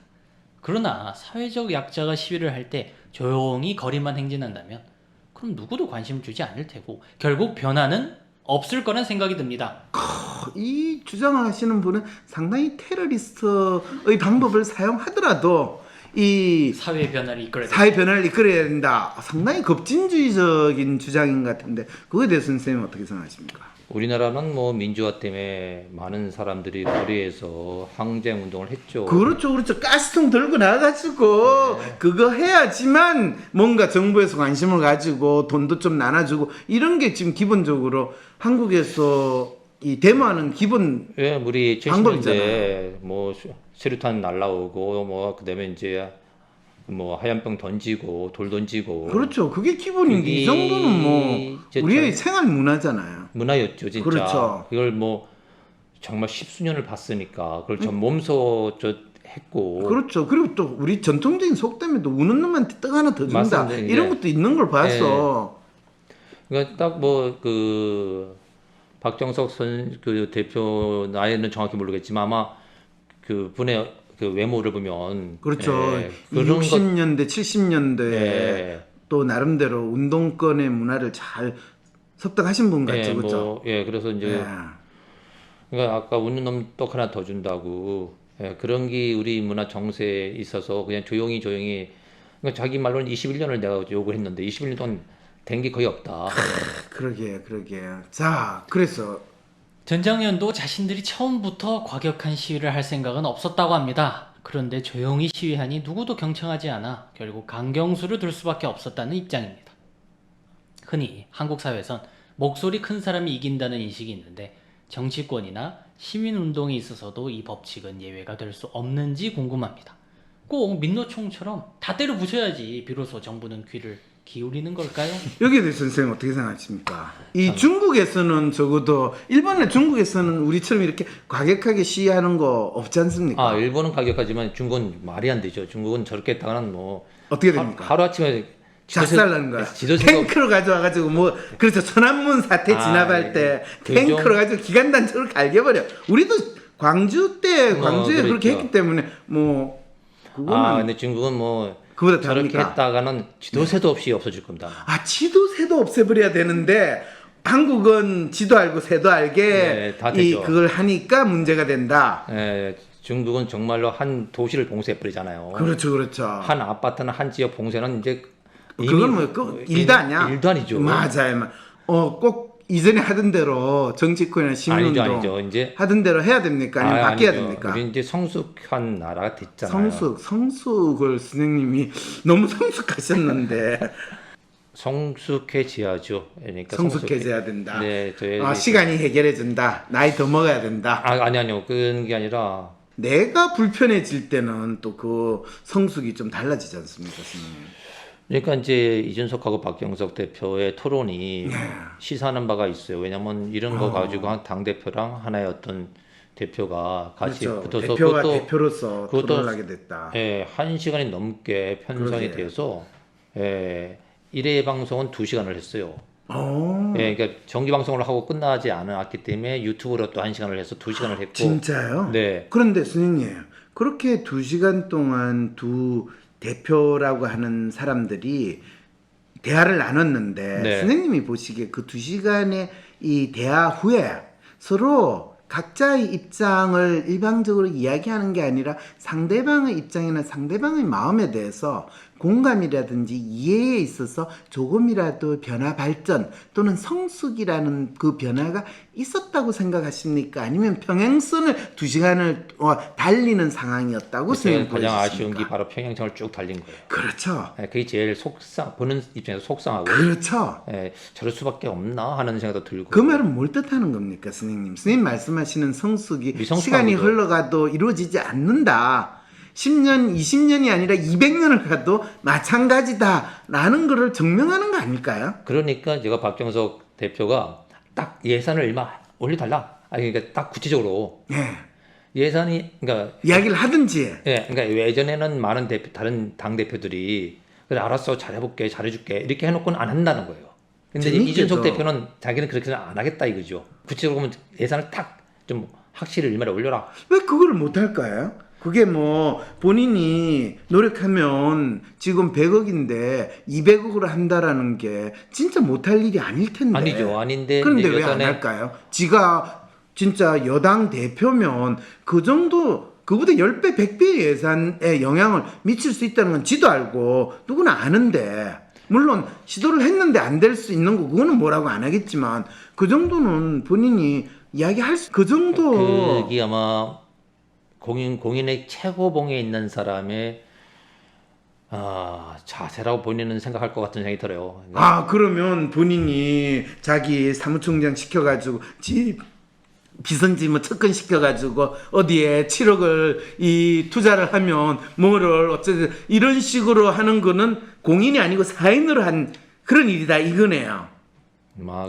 그러나 사회적 약자가 시위를 할 때 조용히 거리만 행진한다면 그럼 누구도 관심을 주지 않을 테고 결국 변화는 없을 거란 생각이 듭니다. 이 주장을 하시는 분은 상당히 테러리스트의 방법을 사용하더라도 이 사회 변화를 이끌어야 사회 변화를 이끌어야 된다. 상당히 급진주의적인 주장인 것 같은데, 그거에 대해서 선생님은 어떻게 생각하십니까? 우리나라는 뭐 민주화 때문에 많은 사람들이 거리에서 항쟁 운동을 했죠. 그렇죠, 그렇죠. 가스통 들고 나가지고 그거 해야지만 뭔가 정부에서 관심을 가지고 돈도 좀 나눠주고 이런 게 지금 기본적으로 한국에서 이 데모하는 기본 예, 우리 방법이잖아요. 70년대 뭐 수류탄 날라오고 뭐 그다음에 이제 뭐 하얀병 던지고 돌 던지고 그렇죠. 그게 기본인데 이 그게 정도는 뭐 이제 우리의 생활 문화잖아요. 문화였죠, 진짜. 그렇죠. 그걸 뭐 정말 십수년을 봤으니까 그걸 전 몸소 저 했고. 그렇죠. 그리고 또 우리 전통적인 속담에도 우는 놈한테 떡 하나 더 준다 맞습니다. 이런 것도 있는 걸 봐서 그러니까 딱 뭐 그 박정석 그 대표 나이는 정확히 모르겠지만 아마 그 분의 그 외모를 보면 그렇죠. 그런 60년대, 70년대에 예. 또 나름대로 운동권의 문화를 잘 섭득하신 분 같죠, 예, 그렇죠? 뭐, 예, 그래서 이제 예. 그러니까 아까 웃는 놈 떡 하나 더 준다고 예, 그런 게 우리 문화 정세에 있어서 그냥 조용히 그러니까 자기 말로는 21년을 내가 욕을 했는데 21년 동안 된 게 거의 없다. 그러게요. 자, 그래서 전장년도 자신들이 처음부터 과격한 시위를 할 생각은 없었다고 합니다. 그런데 조용히 시위하니 누구도 경청하지 않아 결국 강경수를 둘 수밖에 없었다는 입장입니다. 흔히 한국 사회에선 목소리 큰 사람이 이긴다는 인식이 있는데 정치권이나 시민운동에 있어서도 이 법칙은 예외가 될 수 없는지 궁금합니다. 꼭 민노총처럼 다 때려 부셔야지 비로소 정부는 귀를 기울이는 걸까요? 여기에 대해서 선생님 어떻게 생각하십니까? 이 중국에서는 적어도 일본의 중국에서는 우리처럼 이렇게 과격하게 시위하는 거 없지 않습니까? 아, 일본은 가격하지만 중국은 말이 안 되죠. 중국은 저렇게 했다가는 뭐 어떻게 됩니까? 하루아침에 작살나는 거야. 지도세가 탱크로 가져와가지고 뭐 그래서 천안문 사태 아, 진압할 때 그 탱크로 가지고 기관단적으로 갈겨버려. 우리도 광주 때 광주에 그랬죠. 그렇게 했기 때문에 뭐 그거는 근데 중국은 뭐 그보다 저렇게 다릅니까? 했다가는 지도세도 없이 없어질 겁니다. 지도새도 없애버려야 되는데 한국은 지도 알고 새도 알게 네, 다 되죠. 그걸 하니까 문제가 된다. 예, 중국은 정말로 한 도시를 봉쇄해 버리잖아요. 그렇죠. 한 아파트나 한 지역 봉쇄는 이제 그건 뭐 일도 아니야. 일도 아니죠. 맞아요. 꼭 이전에 하던 대로 정치권이나 시민운동 아니죠. 이제 하던 대로 해야 됩니까? 아니면 바뀌어야 아니죠. 됩니까? 우리 이제 성숙한 나라가 됐잖아요. 성숙을 선생님이 너무 성숙하셨는데 성숙해져야죠. 그러니까 성숙해져야 된다. 네, 시간이 해결해 준다. 나이 더 먹어야 된다. 아니요. 그런 게 아니라 내가 불편해질 때는 또 그 성숙이 좀 달라지지 않습니까, 선생님? 그러니까 이제 이준석하고 박경석 대표의 토론이 네. 시사하는 바가 있어요. 왜냐면 이런 거 가지고 당 대표랑 하나의 어떤 대표가 같이 그렇죠. 붙어서 대표가 대표로서 그것도 토론을 하게 됐다. 1시간이 넘게 편성이 그러게요. 돼서 1회 방송은 2시간을 했어요. 오, 그러니까 정기 방송을 하고 끝나지 않았기 때문에 유튜브로 또 1시간을 해서 2시간을 했고. 진짜요? 네. 그런데 선생님, 그렇게 2시간 동안 두 대표라고 하는 사람들이 대화를 나눴는데 네. 선생님이 보시기에 그 2시간의 이 대화 후에 서로 각자의 입장을 일방적으로 이야기하는 게 아니라 상대방의 입장이나 상대방의 마음에 대해서 공감이라든지 이해에 있어서 조금이라도 변화 발전 또는 성숙이라는 그 변화가 있었다고 생각하십니까? 아니면 평행선을 2시간을 달리는 상황이었다고 제가 가장 생각하십니까? 아쉬운 게 바로 평행선을 쭉 달린 거예요. 그렇죠. 그게 제일 보는 입장에서 속상하고 그렇죠. 저럴 수밖에 없나 하는 생각도 들고. 그 말은 뭘 뜻하는 겁니까, 선생님? 선생님 말씀하시는 성숙이 미성숙한 시간이 거죠. 흘러가도 이루어지지 않는다. 10년, 20년이 아니라 200년을 가도 마찬가지다라는 것을 증명하는 거 아닐까요? 그러니까 제가 박정석 대표가 딱 예산을 얼마 올려달라. 그러니까 딱 구체적으로 예. 예산이 그러니까 이야기를 하든지. 그러니까 예전에는 많은 다른 당 대표들이 그래 알았어 잘해볼게 잘해줄게 이렇게 해놓고는 안 한다는 거예요. 근데 재밌겠죠. 이준석 대표는 자기는 그렇게는 안 하겠다 이거죠. 구체적으로 보면 예산을 딱 좀 확실히 얼마나 올려라. 왜 그거를 못 할까요? 그게 뭐 본인이 노력하면 지금 100억인데 200억으로 한다라는 게 진짜 못할 일이 아닐 텐데. 아니죠. 아닌데 그런데 이제 왜 안 할까요? 지가 진짜 여당 대표면 그 정도 그보다 10배, 100배의 예산에 영향을 미칠 수 있다는 건 지도 알고 누구나 아는데 물론 시도를 했는데 안 될 수 있는 거 그거는 뭐라고 안 하겠지만 그 정도는 본인이 이야기할 수 그 정도 그게 아마 공인의 최고봉에 있는 사람의 자세라고 본인은 생각할 것 같은 생각이 들어요. 그러면 본인이 자기 사무총장 시켜가지고 비선지 뭐 접근 시켜가지고 어디에 7억을 이 투자를 하면 뭐를 어쨌든 이런 식으로 하는 거는 공인이 아니고 사인으로 한 그런 일이다 이거네요.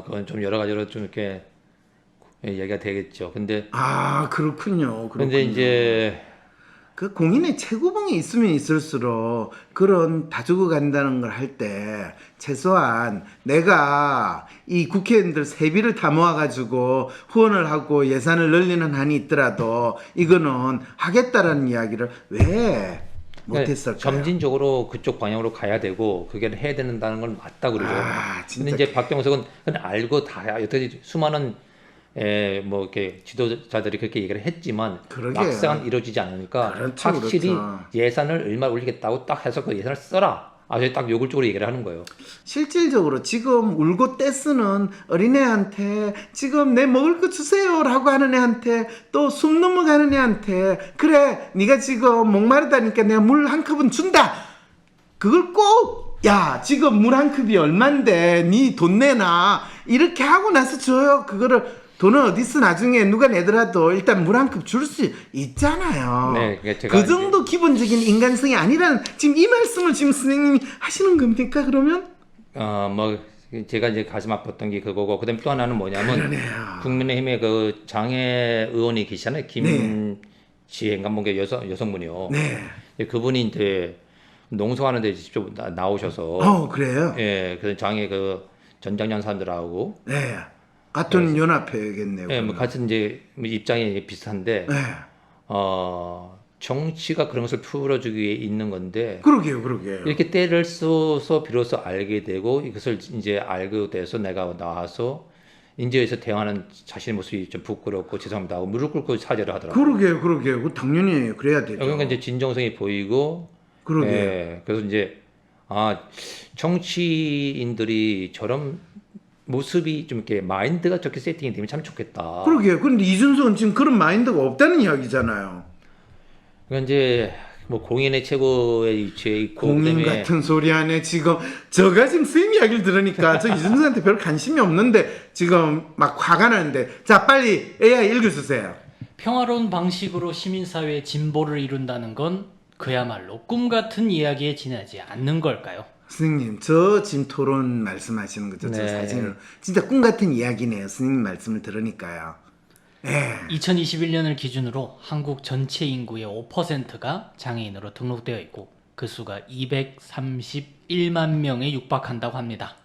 그건 좀 여러 가지로 좀 이렇게 얘기가 되겠죠. 근데 그렇군요. 근데 이제 그 공인의 최고봉에 있으면 있을수록 그런 다 주고 간다는 걸 할 때 최소한 내가 이 국회의원들 세비를 다 모아가지고 후원을 하고 예산을 늘리는 한이 있더라도 이거는 하겠다라는 이야기를 왜 못했을까요? 점진적으로 그쪽 방향으로 가야 되고 그게 해야 된다는 건 맞다 그러죠. 근데 이제 박병석은 그냥 알고 다 여태까지 수많은 뭐 이렇게 지도자들이 그렇게 얘기를 했지만 그러게요. 막상 이루어지지 않으니까 그렇죠, 확실히 그렇죠. 예산을 얼마 올리겠다고 딱 해서 그 예산을 써라. 아주 딱 요구적으로 얘기를 하는 거예요. 실질적으로 지금 울고 떼쓰는 어린애한테 지금 내 먹을 거 주세요라고 하는 애한테 또 숨 넘어가는 애한테 그래 네가 지금 목마르다니까 내가 물 한 컵은 준다. 그걸 꼭 야 지금 물 한 컵이 얼만데 니 돈 내놔 이렇게 하고 나서 줘요. 그거를 돈은 어디서 나중에 누가 내더라도 일단 물 한 컵 줄 수 있잖아요. 네, 그러니까 제가 그 정도 기본적인 인간성이 아니라는 지금 이 말씀을 지금 선생님이 하시는 겁니까 그러면? 뭐 제가 이제 가슴 아팠던 게 그거고 그다음에 또 하나는 뭐냐면 그러네요. 국민의힘의 그 장애 의원이 계시잖아요. 김지혜인가 뭔가 여성분이요. 네. 그분이 이제 농성하는데 직접 나오셔서 그래요? 예, 그 장애 그 전장년 사람들하고 네. 같은 연합회겠네요. 예, 뭐 같은 이제 입장이 비슷한데 네. 정치가 그런 것을 풀어주기 위해 있는 건데 그러게요. 이렇게 때를 써서 비로소 알게 되고 이것을 이제 알게 돼서 내가 나와서 인제에서 대응하는 자신의 모습이 좀 부끄럽고 죄송합니다 하고 무릎 꿇고 사죄를 하더라고요. 그러게요. 그 당연히 그래야 되죠. 그러니까 이제 진정성이 보이고 그러게요. 예, 그래서 이제 정치인들이 저런 모습이 좀 이렇게 마인드가 저렇게 세팅이 되면 참 좋겠다. 그러게요. 그런데 이준석은 지금 그런 마인드가 없다는 이야기잖아요. 그러니까 이제 뭐 공인의 최고의 위치에 있고 공인 그다음에 같은 소리 하네. 지금 제가 지금 선생님 이야기를 들으니까 저 이준석한테 별 관심이 없는데 지금 막 화가 나는데 자 빨리 AI 읽어주세요. 평화로운 방식으로 시민사회의 진보를 이룬다는 건 그야말로 꿈 같은 이야기에 지나지 않는 걸까요? 선생님 저 지금 토론 말씀하시는 거죠. 저 네. 사진을 진짜 꿈 같은 이야기네요. 선생님 말씀을 들으니까요. 2021년을 기준으로 한국 전체 인구의 5%가 장애인으로 등록되어 있고 그 수가 231만 명에 육박한다고 합니다.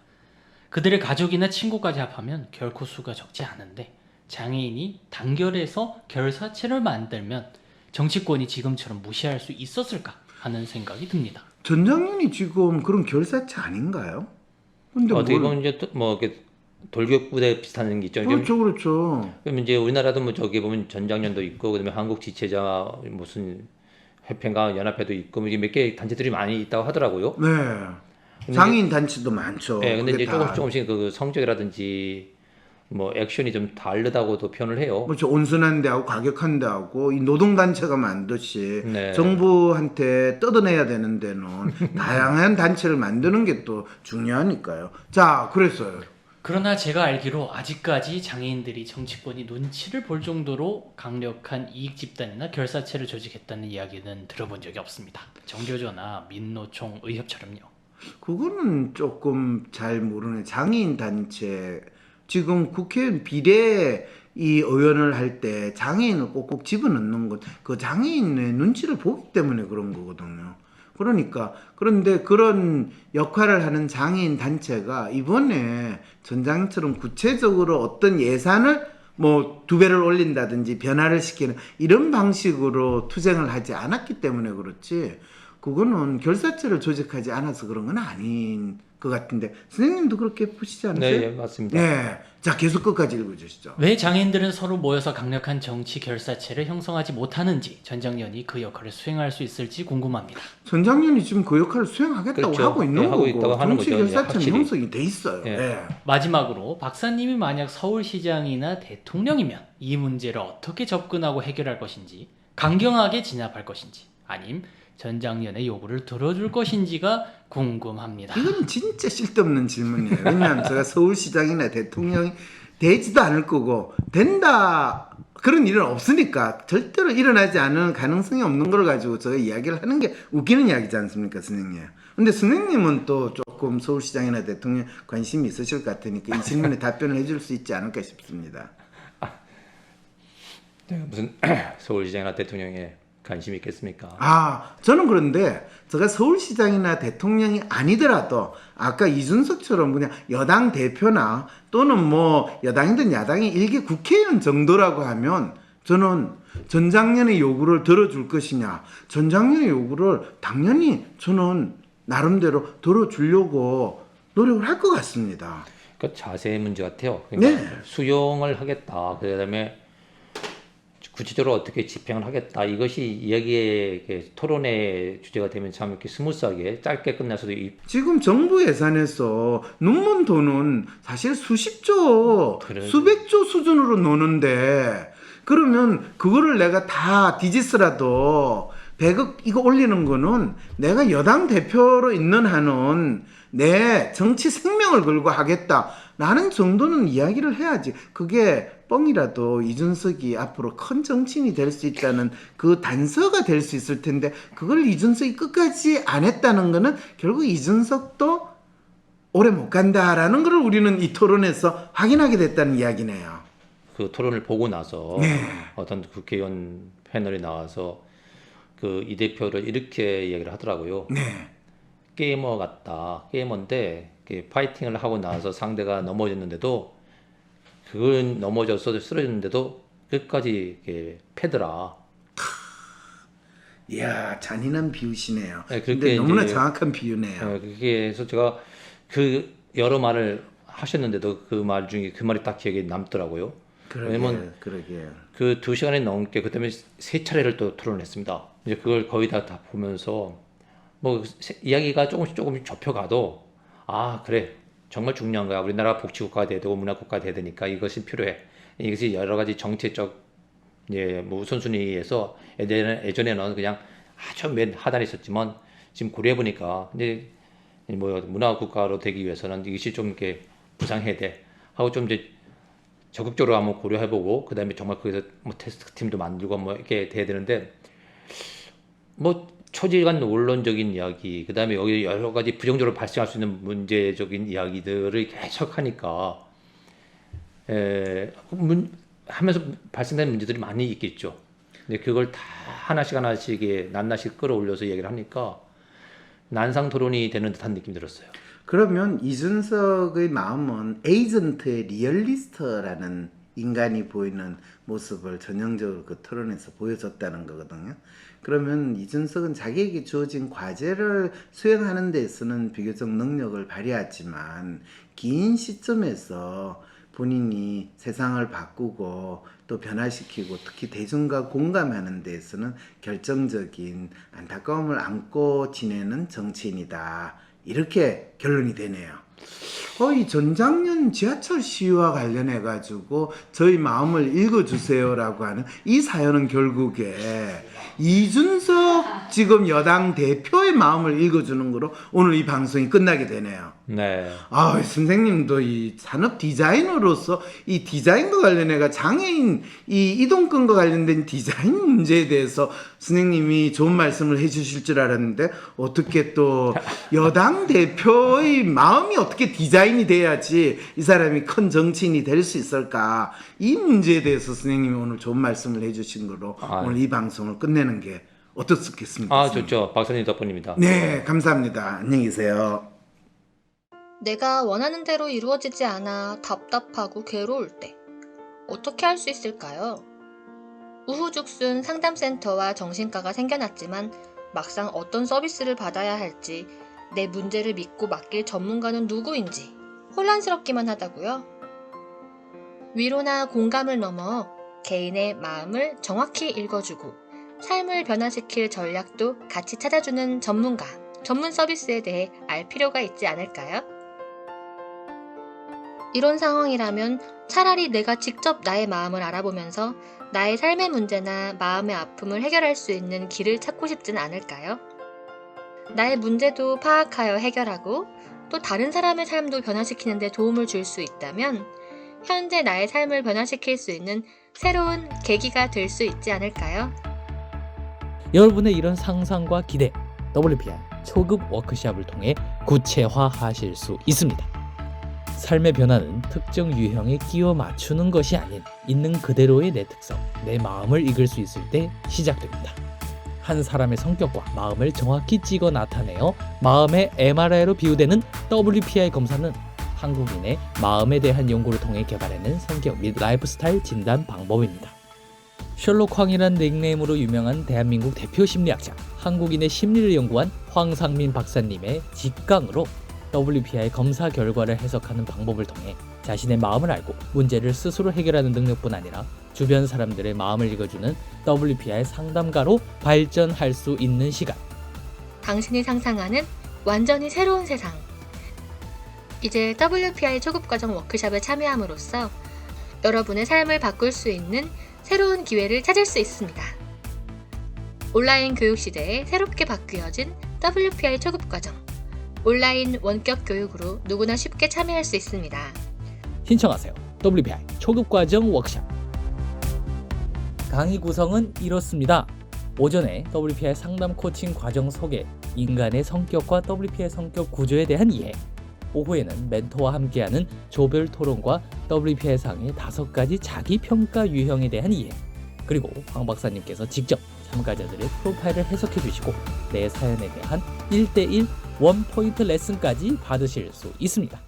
그들의 가족이나 친구까지 합하면 결코 수가 적지 않은데 장애인이 단결해서 결사체를 만들면 정치권이 지금처럼 무시할 수 있었을까 하는 생각이 듭니다. 전장현이 지금 그런 결사체 아닌가요? 근데 어떻게 보면 이제 뭐 이렇게 돌격 부대 비슷한 게 있죠. 그렇죠. 그럼 이제 우리나라도 뭐 저기 보면 전장년도 있고 그다음에 한국 지체자 무슨 협회인가 연합회도 있고 이게 몇 개 단체들이 많이 있다고 하더라고요. 네. 장애인 단체도 많죠. 네, 근데 그게 이제 조금씩 그 성적이라든지 뭐 액션이 좀 다르다고도 표현을 해요. 그렇죠. 온순한 데하고 과격한 데하고 이 노동단체가 만듯이 네. 정부한테 뜯어내야 되는 데는 다양한 단체를 만드는 게 또 중요하니까요. 자, 그랬어요. 그러나 제가 알기로 아직까지 장애인들이 정치권이 눈치를 볼 정도로 강력한 이익 집단이나 결사체를 조직했다는 이야기는 들어본 적이 없습니다. 정교조나 민노총, 의협처럼요. 그거는 조금 잘 모르네. 장애인 단체 지금 국회의원 비례 이 의원을 할 때 장애인을 꼭꼭 집어넣는 건 그 장애인의 눈치를 보기 때문에 그런 거거든요. 그러니까 그런데 그런 역할을 하는 장애인 단체가 이번에 전장처럼 구체적으로 어떤 예산을 뭐 2배를 올린다든지 변화를 시키는 이런 방식으로 투쟁을 하지 않았기 때문에 그렇지 그거는 결사체를 조직하지 않아서 그런 건 아닌 것 같은데 선생님도 그렇게 보시지 않으세요? 네, 맞습니다. 네. 자, 계속 끝까지 읽어주시죠. 왜 장애인들은 서로 모여서 강력한 정치 결사체를 형성하지 못하는지 전장년이 그 역할을 수행할 수 있을지 궁금합니다. 전장년이 지금 그 역할을 수행하겠다고 그렇죠. 하고 있는 네, 하고 거고 있다고 하는 정치 거죠. 결사체는 확실히. 형성이 돼 있어요. 예. 네. 마지막으로 박사님이 만약 서울시장이나 대통령이면 이 문제를 어떻게 접근하고 해결할 것인지, 강경하게 진압할 것인지, 아님 전장년의 요구를 들어줄 것인지가 궁금합니다. 이건 진짜 쓸데없는 질문이에요. 왜냐하면 제가 서울시장이나 대통령이 되지도 않을 거고 된다 그런 일은 없으니까 절대로 일어나지 않을 가능성이 없는 걸 가지고 제가 이야기를 하는 게 웃기는 이야기지 않습니까, 선생님? 근데 선생님은 또 조금 서울시장이나 대통령 관심이 있으실 것 같으니까 이 질문에 답변을 해줄 수 있지 않을까 싶습니다. 내가 무슨 서울시장이나 대통령에 관심이 있겠습니까? 저는 그런데 제가 서울시장이나 대통령이 아니더라도 아까 이준석처럼 그냥 여당 대표나 또는 뭐 여당이든 야당이 일개 국회의원 정도라고 하면 저는 전장년의 요구를 들어줄 것이냐, 전장년의 요구를 당연히 저는 나름대로 들어주려고 노력을 할 것 같습니다. 그 자세 문제 같아요. 그러니까 네. 수용을 하겠다. 그다음에 구체적으로 어떻게 집행을 하겠다. 이것이 이야기의 이렇게 토론의 주제가 되면 참 이렇게 스무스하게 짧게 끝날 수도 지금 정부 예산에서 논문 돈은 사실 수십조, 그래요. 수백조 수준으로 노는데 그러면 그거를 내가 다 뒤지스라도 100억 이거 올리는 거는 내가 여당 대표로 있는 한은 내 정치 생명을 걸고 하겠다라는 정도는 이야기를 해야지. 그게 뻥이라도 이준석이 앞으로 큰 정치인이 될 수 있다는 그 단서가 될 수 있을 텐데 그걸 이준석이 끝까지 안 했다는 거는 결국 이준석도 오래 못 간다라는 걸 우리는 이 토론에서 확인하게 됐다는 이야기네요. 그 토론을 보고 나서 네. 어떤 국회의원 패널이 나와서 그 이 대표를 이렇게 얘기를 하더라고요. 네. 게이머 같다. 게이머인데 이렇게 파이팅을 하고 나서 상대가 넘어졌는데도 그걸 넘어져서 쓰러졌는데도 끝까지 이렇게 패더라. 이야, 잔인한 비유시네요. 네, 근데 그렇게 너무나 이제- 정확한 비유네요. 그게 해서 제가 그 여러 말을 하셨는데도 그 말 중에 그 말이 딱 기억에 남더라고요. 왜냐면 그러게요. 그 2시간이 넘게 그다음에 3차례를 또 토론을 했습니다. 이제 그걸 거의 다 보면서 뭐 이야기가 조금씩 좁혀가도 아 그래 정말 중요한 거야. 우리나라 복지국가가 돼야 되고 문화국가가 돼야 되니까 이것이 필요해. 이것이 여러 가지 정치적 뭐 우선순위에서 예전에는 그냥 아주 맨 하단에 있었지만 지금 고려해 보니까 이제 뭐 문화국가로 되기 위해서는 이것이 좀 이렇게 부상해야 돼 하고 좀 이제 적극적으로 한번 고려해보고 그 다음에 정말 거기서 뭐 테스트 팀도 만들고 뭐 이렇게 돼야 되는데 뭐 초지간 원론적인 이야기 그 다음에 여기 여러 가지 부정적으로 발생할 수 있는 문제적인 이야기들을 계속 하니까 하면서 발생되는 문제들이 많이 있겠죠. 근데 그걸 다 하나씩 낱낱이 끌어올려서 얘기를 하니까 난상 토론이 되는 듯한 느낌이 들었어요. 그러면 이준석의 마음은 에이전트의 리얼리스트라는 인간이 보이는 모습을 전형적으로 그 토론에서 보여줬다는 거거든요. 그러면 이준석은 자기에게 주어진 과제를 수행하는 데서는 비교적 능력을 발휘하지만 긴 시점에서 본인이 세상을 바꾸고 또 변화시키고 특히 대중과 공감하는 데에서는 결정적인 안타까움을 안고 지내는 정치인이다. 이렇게 결론이 되네요. 이 전작년 지하철 시위와 관련해 가지고 저희 마음을 읽어주세요라고 하는 이 사연은 결국에 이준석 지금 여당 대표의 마음을 읽어주는 거로 오늘 이 방송이 끝나게 되네요. 네. 선생님도 이 산업 디자이너로서 이 디자인과 관련해가 장애인 이 이동권과 관련된 디자인 문제에 대해서 선생님이 좋은 말씀을 해주실 줄 알았는데 어떻게 또 여당 대표의 마음이 어떻게 디자인이 돼야지 이 사람이 큰 정치인이 될 수 있을까 이 문제에 대해서 선생님이 오늘 좋은 말씀을 해주신 거로 오늘 이 방송을 끝내는 게 어떻겠습니까? 좋죠. 박사님 덕분입니다. 네, 감사합니다. 안녕히 계세요. 내가 원하는 대로 이루어지지 않아 답답하고 괴로울 때 어떻게 할 수 있을까요? 우후죽순 상담센터와 정신과가 생겨났지만 막상 어떤 서비스를 받아야 할지, 내 문제를 믿고 맡길 전문가는 누구인지 혼란스럽기만 하다고요? 위로나 공감을 넘어 개인의 마음을 정확히 읽어주고 삶을 변화시킬 전략도 같이 찾아주는 전문가, 전문 서비스에 대해 알 필요가 있지 않을까요? 이런 상황이라면 차라리 내가 직접 나의 마음을 알아보면서 나의 삶의 문제나 마음의 아픔을 해결할 수 있는 길을 찾고 싶진 않을까요? 나의 문제도 파악하여 해결하고 또 다른 사람의 삶도 변화시키는 데 도움을 줄 수 있다면 현재 나의 삶을 변화시킬 수 있는 새로운 계기가 될 수 있지 않을까요? 여러분의 이런 상상과 기대, WPI 초급 워크숍을 통해 구체화하실 수 있습니다. 삶의 변화는 특정 유형에 끼워 맞추는 것이 아닌 있는 그대로의 내 특성, 내 마음을 읽을 수 있을 때 시작됩니다. 한 사람의 성격과 마음을 정확히 찍어 나타내어 마음의 MRI로 비유되는 WPI 검사는 한국인의 마음에 대한 연구를 통해 개발해낸 성격 및 라이프 스타일 진단 방법입니다. 셜록 황이란 닉네임으로 유명한 대한민국 대표 심리학자, 한국인의 심리를 연구한 황상민 박사님의 직강으로 WPI 검사 결과를 해석하는 방법을 통해 자신의 마음을 알고 문제를 스스로 해결하는 능력뿐 아니라 주변 사람들의 마음을 읽어주는 WPI 상담가로 발전할 수 있는 시간. 당신이 상상하는 완전히 새로운 세상. 이제 WPI 초급과정 워크숍에 참여함으로써 여러분의 삶을 바꿀 수 있는 새로운 기회를 찾을 수 있습니다. 온라인 교육 시대에 새롭게 바뀌어진 WPI 초급과정. 온라인 원격 교육으로 누구나 쉽게 참여할 수 있습니다. 신청하세요. WPI 초급과정 워크숍. 강의 구성은 이렇습니다. 오전에 WPI 상담 코칭 과정 소개, 인간의 성격과 WPI 성격 구조에 대한 이해. 오후에는 멘토와 함께하는 조별 토론과 WPI 상의 5가지 자기평가 유형에 대한 이해. 그리고 황 박사님께서 직접 참가자들의 프로파일을 해석해 주시고 내 사연에 대한 1:1 원포인트 레슨까지 받으실 수 있습니다.